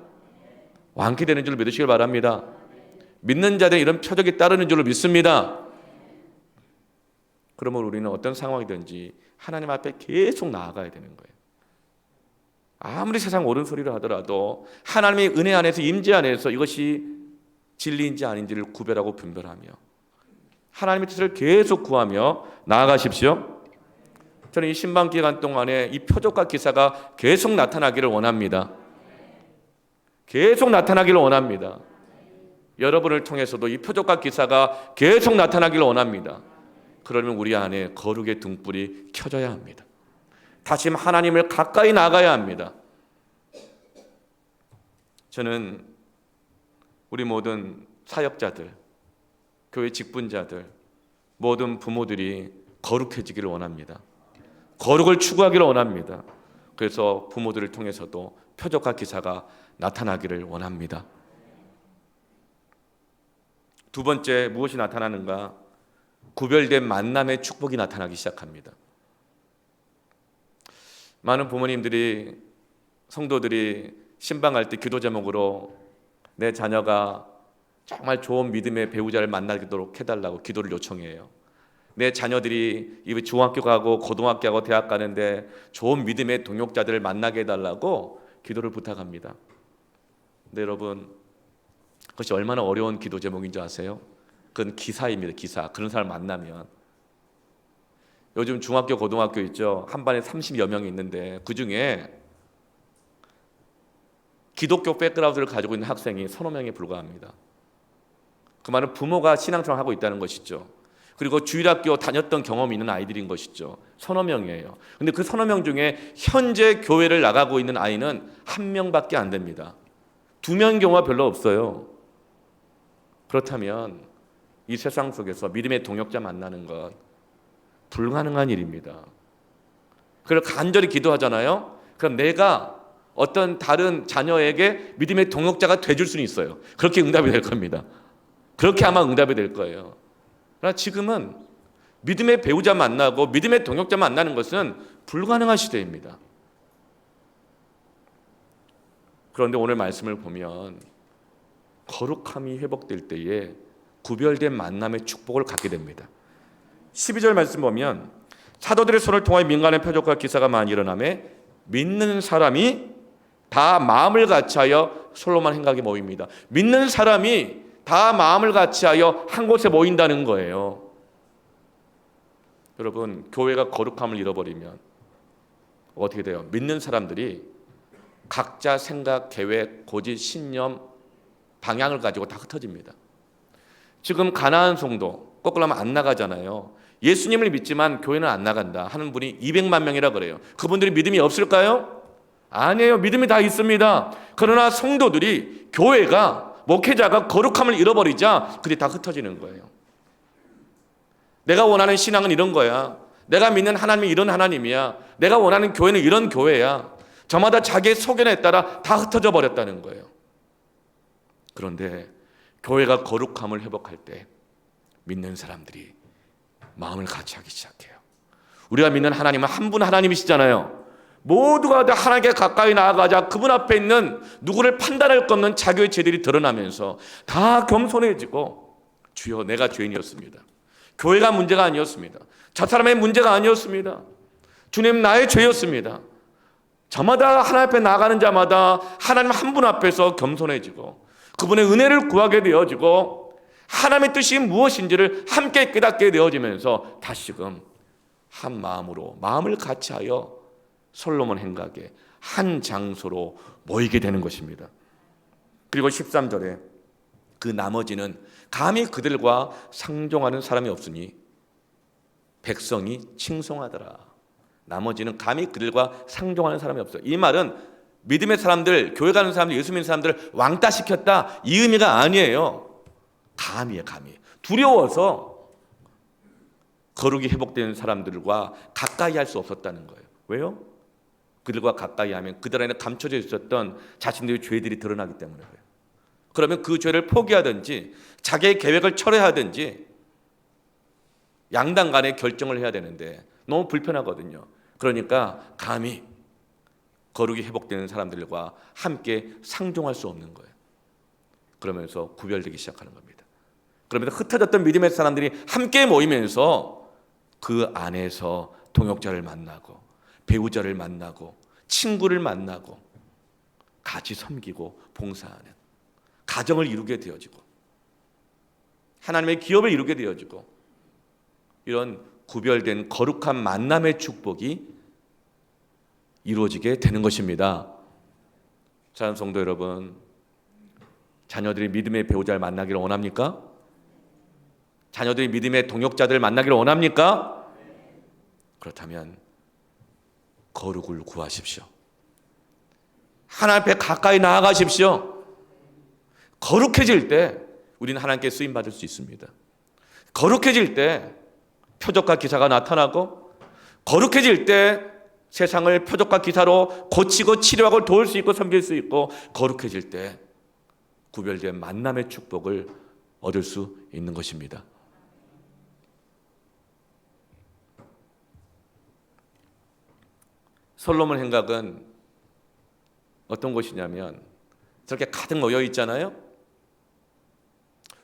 완쾌되는 줄로 믿으시길 바랍니다. 믿는 자들은 이런 표적이 따르는 줄로 믿습니다. 그러면 우리는 어떤 상황이든지 하나님 앞에 계속 나아가야 되는 거예요. 아무리 세상 옳은 소리를 하더라도 하나님의 은혜 안에서, 임재 안에서 이것이 진리인지 아닌지를 구별하고 분별하며 하나님의 뜻을 계속 구하며 나아가십시오. 저는 이 신방 기간 동안에 이 표적과 기사가 계속 나타나기를 원합니다. 계속 나타나기를 원합니다. 여러분을 통해서도 이 표적과 기사가 계속 나타나기를 원합니다. 그러면 우리 안에 거룩의 등불이 켜져야 합니다. 다시 하나님을 가까이 나가야 합니다. 저는 우리 모든 사역자들, 교회 직분자들, 모든 부모들이 거룩해지기를 원합니다. 거룩을 추구하기를 원합니다. 그래서 부모들을 통해서도 표적과 기사가 나타나기를 원합니다. 두 번째, 무엇이 나타나는가? 구별된 만남의 축복이 나타나기 시작합니다. 많은 부모님들이, 성도들이 신방할 때 기도 제목으로 내 자녀가 정말 좋은 믿음의 배우자를 만나도록 해달라고 기도를 요청해요. 내 자녀들이 중학교 가고 고등학교 가고 대학 가는데 좋은 믿음의 동역자들을 만나게 해달라고 기도를 부탁합니다. 근데 여러분, 그것이 얼마나 어려운 기도 제목인 줄 아세요? 그건 기사입니다. 기사. 그런 사람을 만나면. 요즘 중학교 고등학교 있죠. 한 반에 30여 명이 있는데 그중에 기독교 백그라운드를 가지고 있는 학생이 3-4명에 불과합니다. 그 말은 부모가 신앙생활을 하고 있다는 것이죠. 그리고 주일학교 다녔던 경험이 있는 아이들인 것이죠. 3-4명이에요. 근데 그 3-4명 중에 현재 교회를 나가고 있는 아이는 1명밖에 안 됩니다. 2명 경우가 별로 없어요. 그렇다면 이 세상 속에서 믿음의 동역자 만나는 것 불가능한 일입니다. 그걸 간절히 기도하잖아요. 그럼 내가 어떤 다른 자녀에게 믿음의 동역자가 돼줄 수는 있어요. 그렇게 응답이 될 겁니다. 그렇게 아마 응답이 될 거예요. 그러나 지금은 믿음의 배우자 만나고 믿음의 동역자 만나는 것은 불가능한 시대입니다. 그런데 오늘 말씀을 보면 거룩함이 회복될 때에 구별된 만남의 축복을 갖게 됩니다. 12절 말씀 보면 사도들의 손을 통하여 민간의 표적과 기사가 많이 일어나매 믿는 사람이 다 마음을 같이하여 솔로몬 행각에 모입니다. 믿는 사람이 다 마음을 같이하여 한 곳에 모인다는 거예요. 여러분, 교회가 거룩함을 잃어버리면 어떻게 돼요? 믿는 사람들이 각자 생각, 계획, 고집, 신념, 방향을 가지고 다 흩어집니다. 지금 가나안 성도 거꾸로 하면 안 나가잖아요. 예수님을 믿지만 교회는 안 나간다 하는 분이 200만 명이라 그래요. 그분들이 믿음이 없을까요? 아니에요. 믿음이 다 있습니다. 그러나 성도들이, 교회가, 목회자가 거룩함을 잃어버리자 그들이 다 흩어지는 거예요. 내가 원하는 신앙은 이런 거야. 내가 믿는 하나님이 이런 하나님이야. 내가 원하는 교회는 이런 교회야. 저마다 자기의 소견에 따라 다 흩어져 버렸다는 거예요. 그런데 교회가 거룩함을 회복할 때 믿는 사람들이 마음을 같이 하기 시작해요. 우리가 믿는 하나님은 한 분 하나님이시잖아요. 모두가 다 하나님께 가까이 나아가자 그분 앞에 있는 누구를 판단할 것 없는 자기의 죄들이 드러나면서 다 겸손해지고, 주여 내가 죄인이었습니다. 교회가 문제가 아니었습니다. 저 사람의 문제가 아니었습니다. 주님, 나의 죄였습니다. 저마다 하나님 앞에 나아가는 자마다 하나님 한 분 앞에서 겸손해지고 그분의 은혜를 구하게 되어지고 하나님의 뜻이 무엇인지를 함께 깨닫게 되어지면서 다시금 한 마음으로 마음을 같이하여 솔로몬 행각에 한 장소로 모이게 되는 것입니다. 그리고 13절에 그 나머지는 감히 그들과 상종하는 사람이 없으니 백성이 칭송하더라. 나머지는 감히 그들과 상종하는 사람이 없어요. 이 말은 믿음의 사람들, 교회 가는 사람들, 예수 믿는 사람들을 왕따시켰다 이 의미가 아니에요. 감이에요. 감히 두려워서 거룩이 회복되는 사람들과 가까이 할 수 없었다는 거예요. 왜요? 그들과 가까이 하면 그들 안에 감춰져 있었던 자신들의 죄들이 드러나기 때문에 그래요. 그러면 그 죄를 포기하든지 자기의 계획을 철회하든지 양당 간에 결정을 해야 되는데 너무 불편하거든요. 그러니까 감히 거룩이 회복되는 사람들과 함께 상종할 수 없는 거예요. 그러면서 구별되기 시작하는 겁니다. 그러면서 흩어졌던 믿음의 사람들이 함께 모이면서 그 안에서 동역자를 만나고 배우자를 만나고 친구를 만나고 같이 섬기고 봉사하는 가정을 이루게 되어지고 하나님의 기업을 이루게 되어지고 이런 구별된 거룩한 만남의 축복이 이루어지게 되는 것입니다. 사랑하는 성도 여러분, 자녀들이 믿음의 배우자를 만나기를 원합니까? 자녀들이 믿음의 동역자들을 만나기를 원합니까? 그렇다면 거룩을 구하십시오. 하나님 앞에 가까이 나아가십시오. 거룩해질 때 우리는 하나님께 쓰임받을 수 있습니다. 거룩해질 때 표적과 기사가 나타나고, 거룩해질 때 세상을 표적과 기사로 고치고 치료하고 도울 수 있고 섬길 수 있고, 거룩해질 때 구별된 만남의 축복을 얻을 수 있는 것입니다. 솔로몬 행각은 어떤 곳이냐면 저렇게 가득 모여 있잖아요.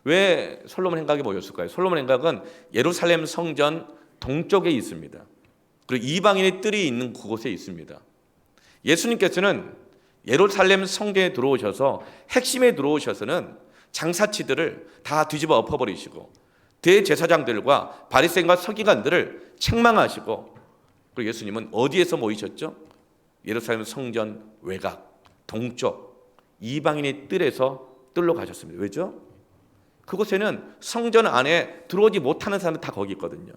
왜 솔로몬 행각에 모였을까요? 솔로몬 행각은 예루살렘 성전 동쪽에 있습니다. 그리고 이방인의 뜰이 있는 그곳에 있습니다. 예수님께서는 예루살렘 성전에 들어오셔서 핵심에 들어오셔서는 장사치들을 다 뒤집어 엎어버리시고 대제사장들과 바리새인과 서기관들을 책망하시고, 그리고 예수님은 어디에서 모이셨죠? 예루살렘 성전 외곽 동쪽 이방인의 뜰로 가셨습니다. 왜죠? 그곳에는 성전 안에 들어오지 못하는 사람들 다 거기 있거든요.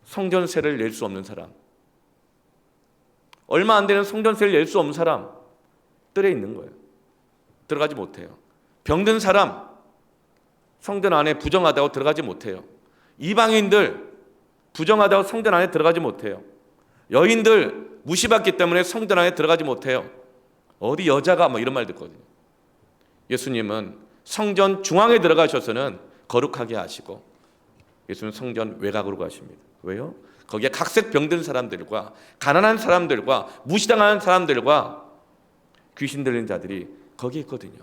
성전세를 낼 수 없는 사람, 얼마 안 되는 성전세를 낼 수 없는 사람 뜰에 있는 거예요. 들어가지 못해요. 병든 사람 성전 안에 부정하다고 들어가지 못해요. 이방인들 부정하다고 성전 안에 들어가지 못해요. 여인들 무시받기 때문에 성전 안에 들어가지 못해요. 어디 여자가 이런 말 듣거든요. 예수님은 성전 중앙에 들어가셔서는 거룩하게 하시고 예수님은 성전 외곽으로 가십니다. 왜요? 거기에 각색 병든 사람들과 가난한 사람들과 무시당하는 사람들과 귀신 들린 자들이 거기에 있거든요.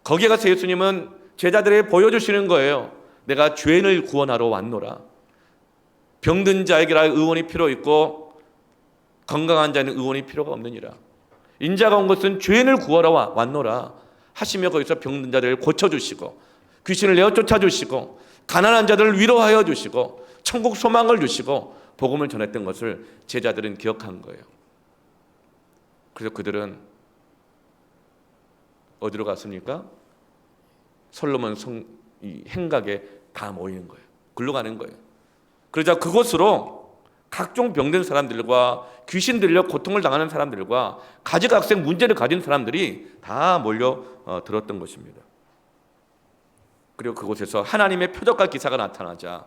거기에 가서 예수님은 제자들에게 보여주시는 거예요. 내가 죄인을 구원하러 왔노라. 병든 자에게라 의원이 필요 있고 건강한 자는 의원이 필요가 없느니라. 인자가 온 것은 죄인을 구하러 왔노라 하시며 거기서 병든 자들을 고쳐주시고 귀신을 내어 쫓아주시고 가난한 자들을 위로하여 주시고 천국 소망을 주시고 복음을 전했던 것을 제자들은 기억한 거예요. 그래서 그들은 어디로 갔습니까? 솔로몬 성 행각에 다 모이는 거예요. 글로 가는 거예요. 그러자 그곳으로 각종 병든 사람들과 귀신 들려 고통을 당하는 사람들과 가지각색 문제를 가진 사람들이 다 몰려 들었던 것입니다. 그리고 그곳에서 하나님의 표적과 기사가 나타나자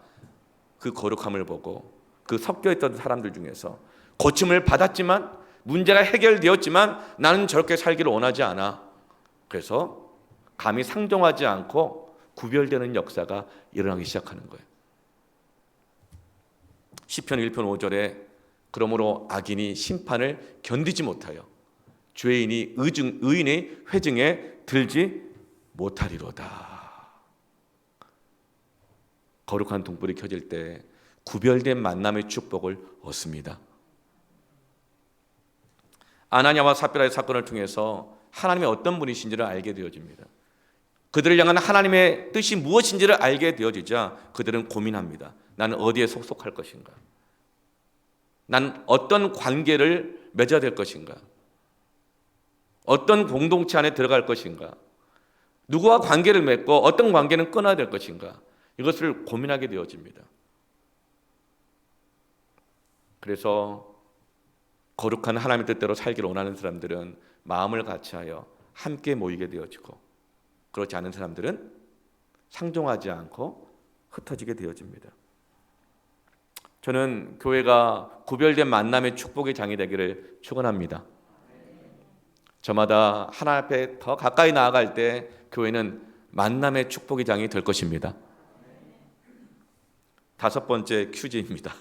그 거룩함을 보고 그 섞여있던 사람들 중에서 고침을 받았지만 문제가 해결되었지만 나는 저렇게 살기를 원하지 않아. 그래서 감히 상종하지 않고 구별되는 역사가 일어나기 시작하는 거예요. 시편 1편 5절에 그러므로 악인이 심판을 견디지 못하여 죄인이 의인의 회증에 들지 못하리로다. 거룩한 등불이 켜질 때 구별된 만남의 축복을 얻습니다. 아나니아와 삽비라의 사건을 통해서 하나님의 어떤 분이신지를 알게 되어집니다. 그들을 향한 하나님의 뜻이 무엇인지를 알게 되어지자 그들은 고민합니다. 나는 어디에 속속할 것인가? 난 어떤 관계를 맺어야 될 것인가? 어떤 공동체 안에 들어갈 것인가? 누구와 관계를 맺고 어떤 관계는 끊어야 될 것인가? 이것을 고민하게 되어집니다. 그래서 거룩한 하나님의 뜻대로 살기를 원하는 사람들은 마음을 같이하여 함께 모이게 되어지고 그렇지 않은 사람들은 상종하지 않고 흩어지게 되어집니다. 저는 교회가 구별된 만남의 축복의 장이 되기를 축원합니다. 저마다 하나님 앞에 더 가까이 나아갈 때 교회는 만남의 축복의 장이 될 것입니다. 5번째 퀴즈입니다.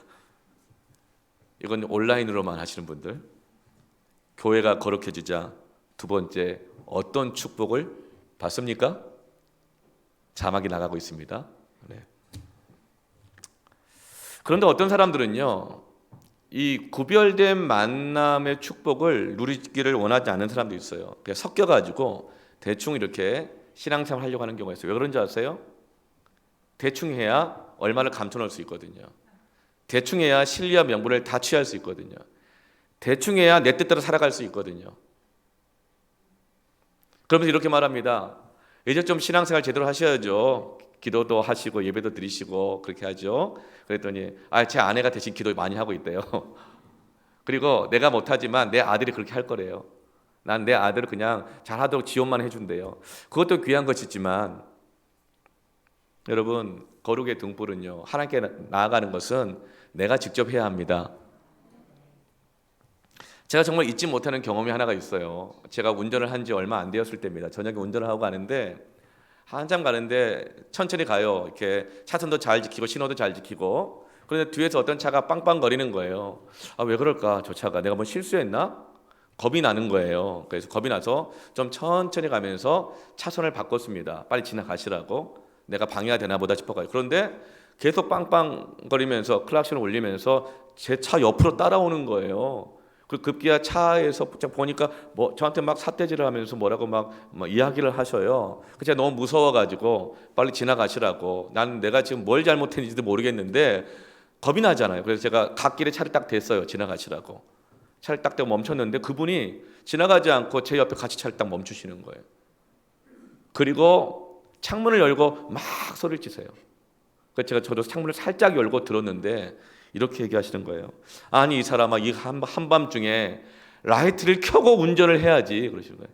이건 온라인으로만 하시는 분들. 교회가 거룩해지자 2번째 어떤 축복을 받습니까? 자막이 나가고 있습니다. 네. 그런데 어떤 사람들은요, 이 구별된 만남의 축복을 누리기를 원하지 않는 사람도 있어요. 그냥 섞여가지고 대충 이렇게 신앙생활 하려고 하는 경우가 있어요. 왜 그런지 아세요? 대충 해야 얼마를 감춰놓을 수 있거든요. 대충 해야 신리와 명분을 다 취할 수 있거든요. 대충 해야 내 뜻대로 살아갈 수 있거든요. 그러면서 이렇게 말합니다. 이제 좀 신앙생활 제대로 하셔야죠. 기도도 하시고 예배도 드리시고 그렇게 하죠. 그랬더니 제 아내가 대신 기도 많이 하고 있대요. 그리고 내가 못하지만 내 아들이 그렇게 할 거래요. 난 내 아들을 그냥 잘하도록 지원만 해준대요. 그것도 귀한 것이지만 여러분, 거룩의 등불은요, 하나님께 나아가는 것은 내가 직접 해야 합니다. 제가 정말 잊지 못하는 경험이 하나가 있어요. 제가 운전을 한 지 얼마 안 되었을 때입니다. 저녁에 운전을 하고 가는데 한참 가는데 천천히 가요. 이렇게 차선도 잘 지키고 신호도 잘 지키고. 그런데 뒤에서 어떤 차가 빵빵거리는 거예요. 왜 그럴까? 저 차가 내가 뭐 실수했나? 겁이 나는 거예요. 그래서 겁이 나서 좀 천천히 가면서 차선을 바꿨습니다. 빨리 지나가시라고. 내가 방해가 되나 보다 싶어가지고. 그런데 계속 빵빵거리면서 클락션을 울리면서 제 차 옆으로 따라오는 거예요. 그 급기야 차에서 보니까 저한테 막 삿대질을 하면서 뭐라고 막 이야기를 하셔요. 제가 너무 무서워가지고 빨리 지나가시라고. 나는 내가 지금 뭘 잘못했는지도 모르겠는데 겁이 나잖아요. 그래서 제가 갓길에 차를 딱 댔어요. 지나가시라고. 차를 딱 대고 멈췄는데 그분이 지나가지 않고 제 옆에 같이 차를 딱 멈추시는 거예요. 그리고 창문을 열고 막 소리를 치세요. 그래서 저도 창문을 살짝 열고 들었는데 이렇게 얘기하시는 거예요. 아니 이 사람아, 이 한밤중에 라이트를 켜고 운전을 해야지 그러시는 거예요.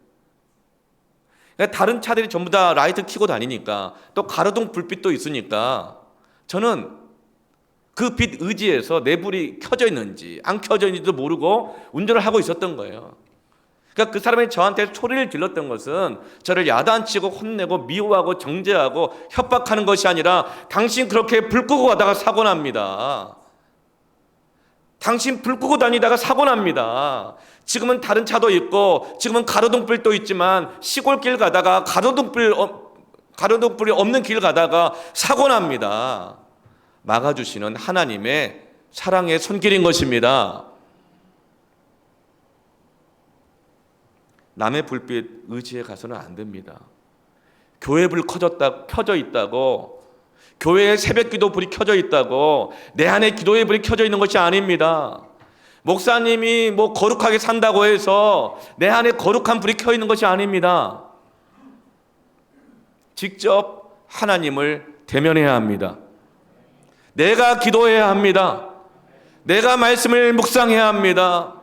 그러니까 다른 차들이 전부 다 라이트 켜고 다니니까 또 가로등 불빛도 있으니까 저는 그 빛 의지에서 내 불이 켜져 있는지 안 켜져 있는지도 모르고 운전을 하고 있었던 거예요. 그러니까 그 사람이 저한테 소리를 질렀던 것은 저를 야단치고 혼내고 미워하고 정죄하고 협박하는 것이 아니라 당신 그렇게 불 끄고 가다가 사고 납니다. 당신 불 끄고 다니다가 사고 납니다. 지금은 다른 차도 있고 지금은 가로등불도 있지만 시골길 가다가 가로등불이 없는 길 가다가 사고 납니다. 막아주시는 하나님의 사랑의 손길인 것입니다. 남의 불빛 의지해 가서는 안 됩니다. 교회 불 켜져 있다고, 교회의 새벽기도 불이 켜져 있다고 내 안에 기도의 불이 켜져 있는 것이 아닙니다. 목사님이 뭐 거룩하게 산다고 해서 내 안에 거룩한 불이 켜 있는 것이 아닙니다. 직접 하나님을 대면해야 합니다. 내가 기도해야 합니다. 내가 말씀을 묵상해야 합니다.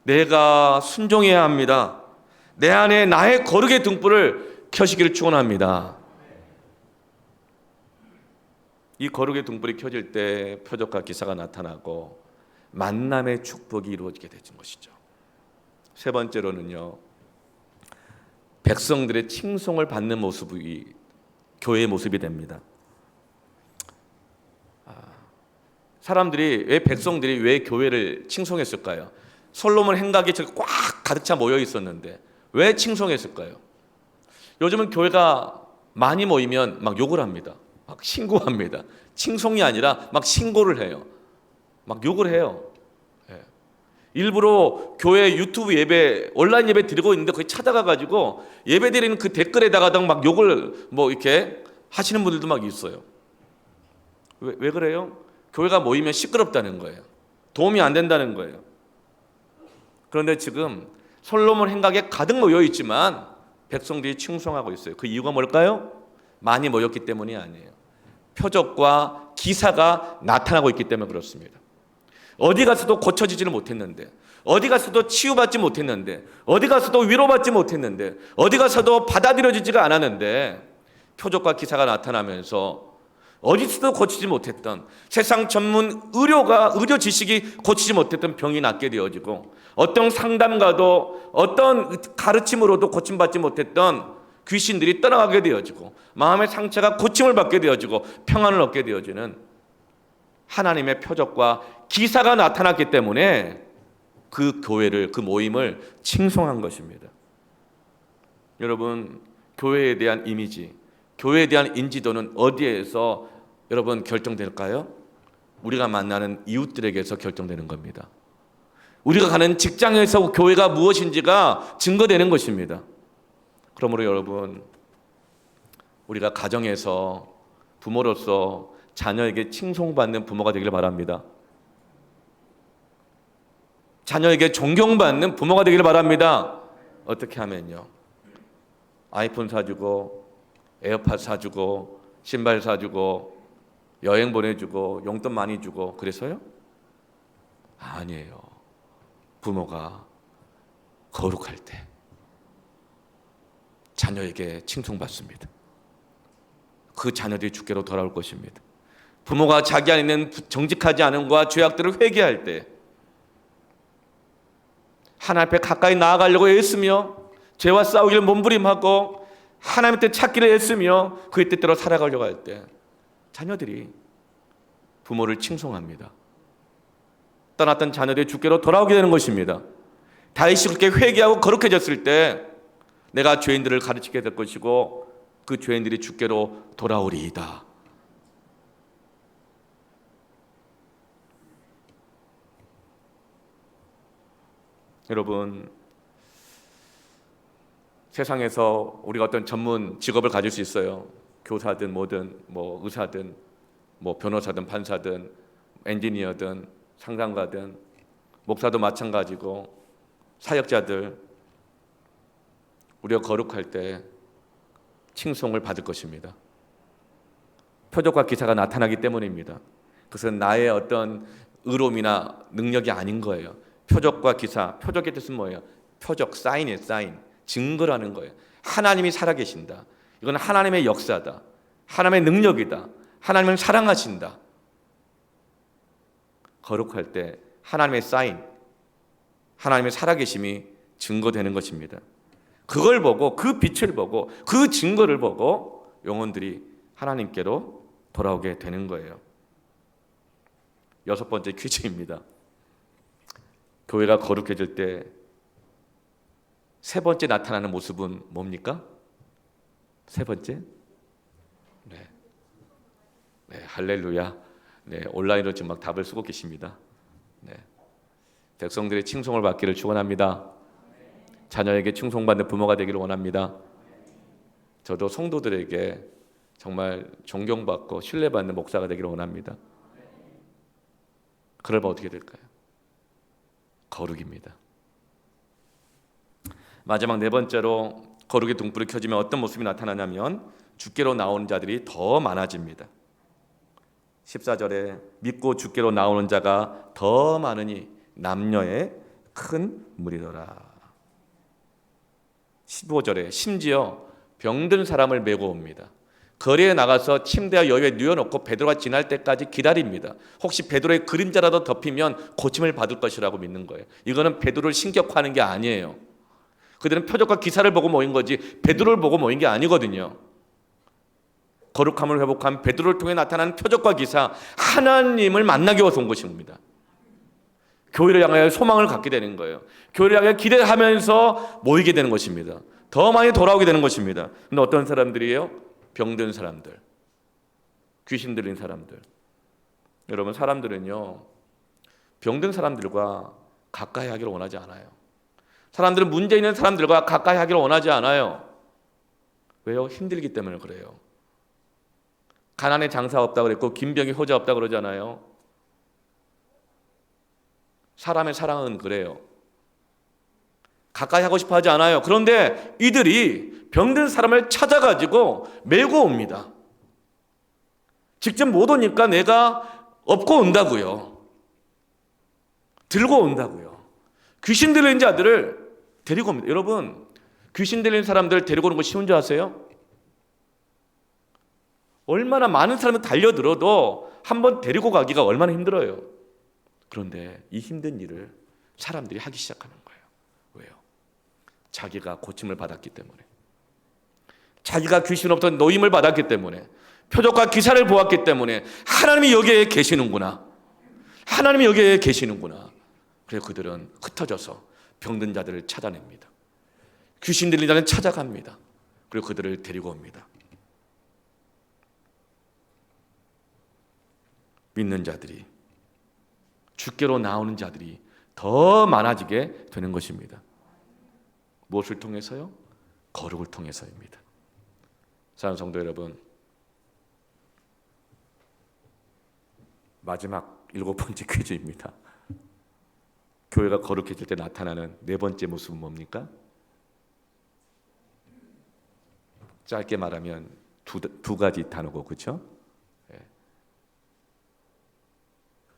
내가 순종해야 합니다. 내 안에 나의 거룩의 등불을 켜시기를 축원합니다. 이 거룩의 등불이 켜질 때 표적과 기사가 나타나고 만남의 축복이 이루어지게 되는 것이죠. 세 번째로는요, 백성들의 칭송을 받는 모습이 교회의 모습이 됩니다. 백성들이 왜 교회를 칭송했을까요? 솔로몬 행각이 저기 꽉 가득 차 모여 있었는데 왜 칭송했을까요? 요즘은 교회가 많이 모이면 막 욕을 합니다. 막 신고합니다. 칭송이 아니라 막 신고를 해요. 막 욕을 해요. 일부러 교회 유튜브 예배, 온라인 예배 드리고 있는데 거기 찾아가가지고 예배 드리는 그 댓글에다가 막 욕을 뭐 이렇게 하시는 분들도 막 있어요. 왜 그래요? 교회가 모이면 시끄럽다는 거예요. 도움이 안 된다는 거예요. 그런데 지금 솔로몬 행각에 가득 모여 있지만 백성들이 칭송하고 있어요. 그 이유가 뭘까요? 많이 모였기 때문이 아니에요. 표적과 기사가 나타나고 있기 때문에 그렇습니다. 어디 가서도 고쳐지지를 못했는데, 어디 가서도 치유받지 못했는데, 어디 가서도 위로받지 못했는데, 어디 가서도 받아들여지지가 않았는데 표적과 기사가 나타나면서 어디서도 고치지 못했던, 세상 전문 의료 지식이 고치지 못했던 병이 낫게 되어지고, 어떤 상담가도 어떤 가르침으로도 고침받지 못했던 귀신들이 떠나가게 되어지고, 마음의 상처가 고침을 받게 되어지고 평안을 얻게 되어지는 하나님의 표적과 기사가 나타났기 때문에 그 교회를, 그 모임을 칭송한 것입니다. 여러분, 교회에 대한 이미지, 교회에 대한 인지도는 어디에서 여러분 결정될까요? 우리가 만나는 이웃들에게서 결정되는 겁니다. 우리가 가는 직장에서 교회가 무엇인지가 증거되는 것입니다. 그러므로 여러분, 우리가 가정에서 부모로서 자녀에게 칭송받는 부모가 되기를 바랍니다. 자녀에게 존경받는 부모가 되기를 바랍니다. 어떻게 하면요? 아이폰 사주고, 에어팟 사주고, 신발 사주고, 여행 보내주고, 용돈 많이 주고, 그래서요? 아니에요. 부모가 거룩할 때 자녀에게 칭송받습니다. 그 자녀들이 주께로 돌아올 것입니다. 부모가 자기 안에 있는 정직하지 않음과 죄악들을 회개할 때 하나님 앞에 가까이 나아가려고 애쓰며 죄와 싸우기를 몸부림하고 하나님 뜻 찾기를 애쓰며 그의 뜻대로 살아가려고 할 때 자녀들이 부모를 칭송합니다. 떠났던 자녀들이 주께로 돌아오게 되는 것입니다. 다윗이 그렇게 회개하고 거룩해졌을 때 내가 죄인들을 가르치게 될 것이고 그 죄인들이 주께로 돌아오리이다. 여러분, 세상에서 우리가 어떤 전문 직업을 가질 수 있어요. 교사든 뭐든, 뭐 의사든, 뭐 변호사든 판사든 엔지니어든 상담가든 목사도 마찬가지고 사역자들, 우리가 거룩할 때 칭송을 받을 것입니다. 표적과 기사가 나타나기 때문입니다. 그것은 나의 어떤 의로움이나 능력이 아닌 거예요. 표적과 기사, 표적의 뜻은 뭐예요? 표적, 사인이에요. 사인, 증거라는 거예요. 하나님이 살아계신다. 이건 하나님의 역사다. 하나님의 능력이다. 하나님을 사랑하신다. 거룩할 때 하나님의 사인, 하나님의 살아계심이 증거되는 것입니다. 그걸 보고, 그 빛을 보고, 그 증거를 보고 영혼들이 하나님께로 돌아오게 되는 거예요. 여섯 번째 퀴즈입니다. 교회가 거룩해질 때 세 번째 나타나는 모습은 뭡니까? 세 번째? 네, 네, 할렐루야. 네, 온라인으로 지금 막 답을 쓰고 계십니다. 네, 백성들의 칭송을 받기를 축원합니다. 자녀에게 칭송받는 부모가 되기를 원합니다. 저도 성도들에게 정말 존경받고 신뢰받는 목사가 되기를 원합니다. 그러면 어떻게 될까요? 거룩입니다. 마지막 네 번째로 거룩의 등불이 켜지면 어떤 모습이 나타나냐면 주께로 나오는 자들이 더 많아집니다. 14절에 믿고 주께로 나오는 자가 더 많으니 남녀의 큰 무리더라. 15절에 심지어 병든 사람을 메고 옵니다. 거리에 나가서 침대와 여유에 누워놓고 베드로가 지날 때까지 기다립니다. 혹시 베드로의 그림자라도 덮이면 고침을 받을 것이라고 믿는 거예요. 이거는 베드로를 신격화하는 게 아니에요. 그들은 표적과 기사를 보고 모인 거지 베드로를 보고 모인 게 아니거든요. 거룩함을 회복한 베드로를 통해 나타나는 표적과 기사, 하나님을 만나기 위해서 온 것입니다. 교회를 향하여 소망을 갖게 되는 거예요. 교회를 향해 기대하면서 모이게 되는 것입니다. 더 많이 돌아오게 되는 것입니다. 근데 어떤 사람들이에요? 병든 사람들, 귀신 들린 사람들. 여러분, 사람들은요 병든 사람들과 가까이 하기를 원하지 않아요. 사람들은 문제 있는 사람들과 가까이 하기를 원하지 않아요. 왜요? 힘들기 때문에 그래요. 가난에 장사 없다고 그랬고 김병이 호자 없다고 그러잖아요. 사람의 사랑은 그래요. 가까이 하고 싶어 하지 않아요. 그런데 이들이 병든 사람을 찾아가지고 메고 옵니다. 직접 못 오니까 내가 업고 온다고요. 들고 온다고요. 귀신 들린 자들을 데리고 옵니다. 여러분, 귀신 들린 사람들 데리고 오는 거 쉬운 줄 아세요? 얼마나 많은 사람이 달려들어도 한번 데리고 가기가 얼마나 힘들어요. 그런데 이 힘든 일을 사람들이 하기 시작하는 거예요. 왜요? 자기가 고침을 받았기 때문에, 자기가 귀신으로부터 노임을 받았기 때문에, 표적과 기사를 보았기 때문에 하나님이 여기에 계시는구나, 하나님이 여기에 계시는구나. 그래서 그들은 흩어져서 병든 자들을 찾아냅니다. 귀신 들린 자는 찾아갑니다. 그리고 그들을 데리고 옵니다. 믿는 자들이, 주께로 나오는 자들이 더 많아지게 되는 것입니다. 무엇을 통해서요? 거룩을 통해서입니다. 사랑하는 성도 여러분, 마지막 7번째 퀴즈입니다. 교회가 거룩해질 때 나타나는 네 번째 모습은 뭡니까? 짧게 말하면 두 가지 단어고, 그렇죠?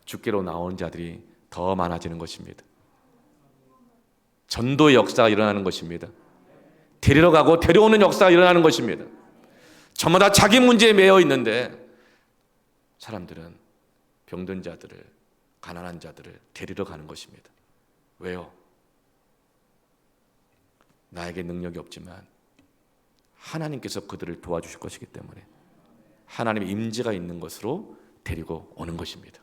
주께로 나오는 자들이 더 많아지는 것입니다. 전도의 역사가 일어나는 것입니다. 데리러 가고 데려오는 역사가 일어나는 것입니다. 저마다 자기 문제에 매여 있는데 사람들은 병든 자들을, 가난한 자들을 데리러 가는 것입니다. 왜요? 나에게 능력이 없지만 하나님께서 그들을 도와주실 것이기 때문에 하나님의 임재가 있는 것으로 데리고 오는 것입니다.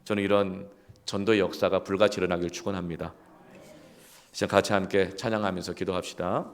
저는 이런 전도의 역사가 불같이 일어나길 축원합니다. 이제 같이 함께 찬양하면서 기도합시다.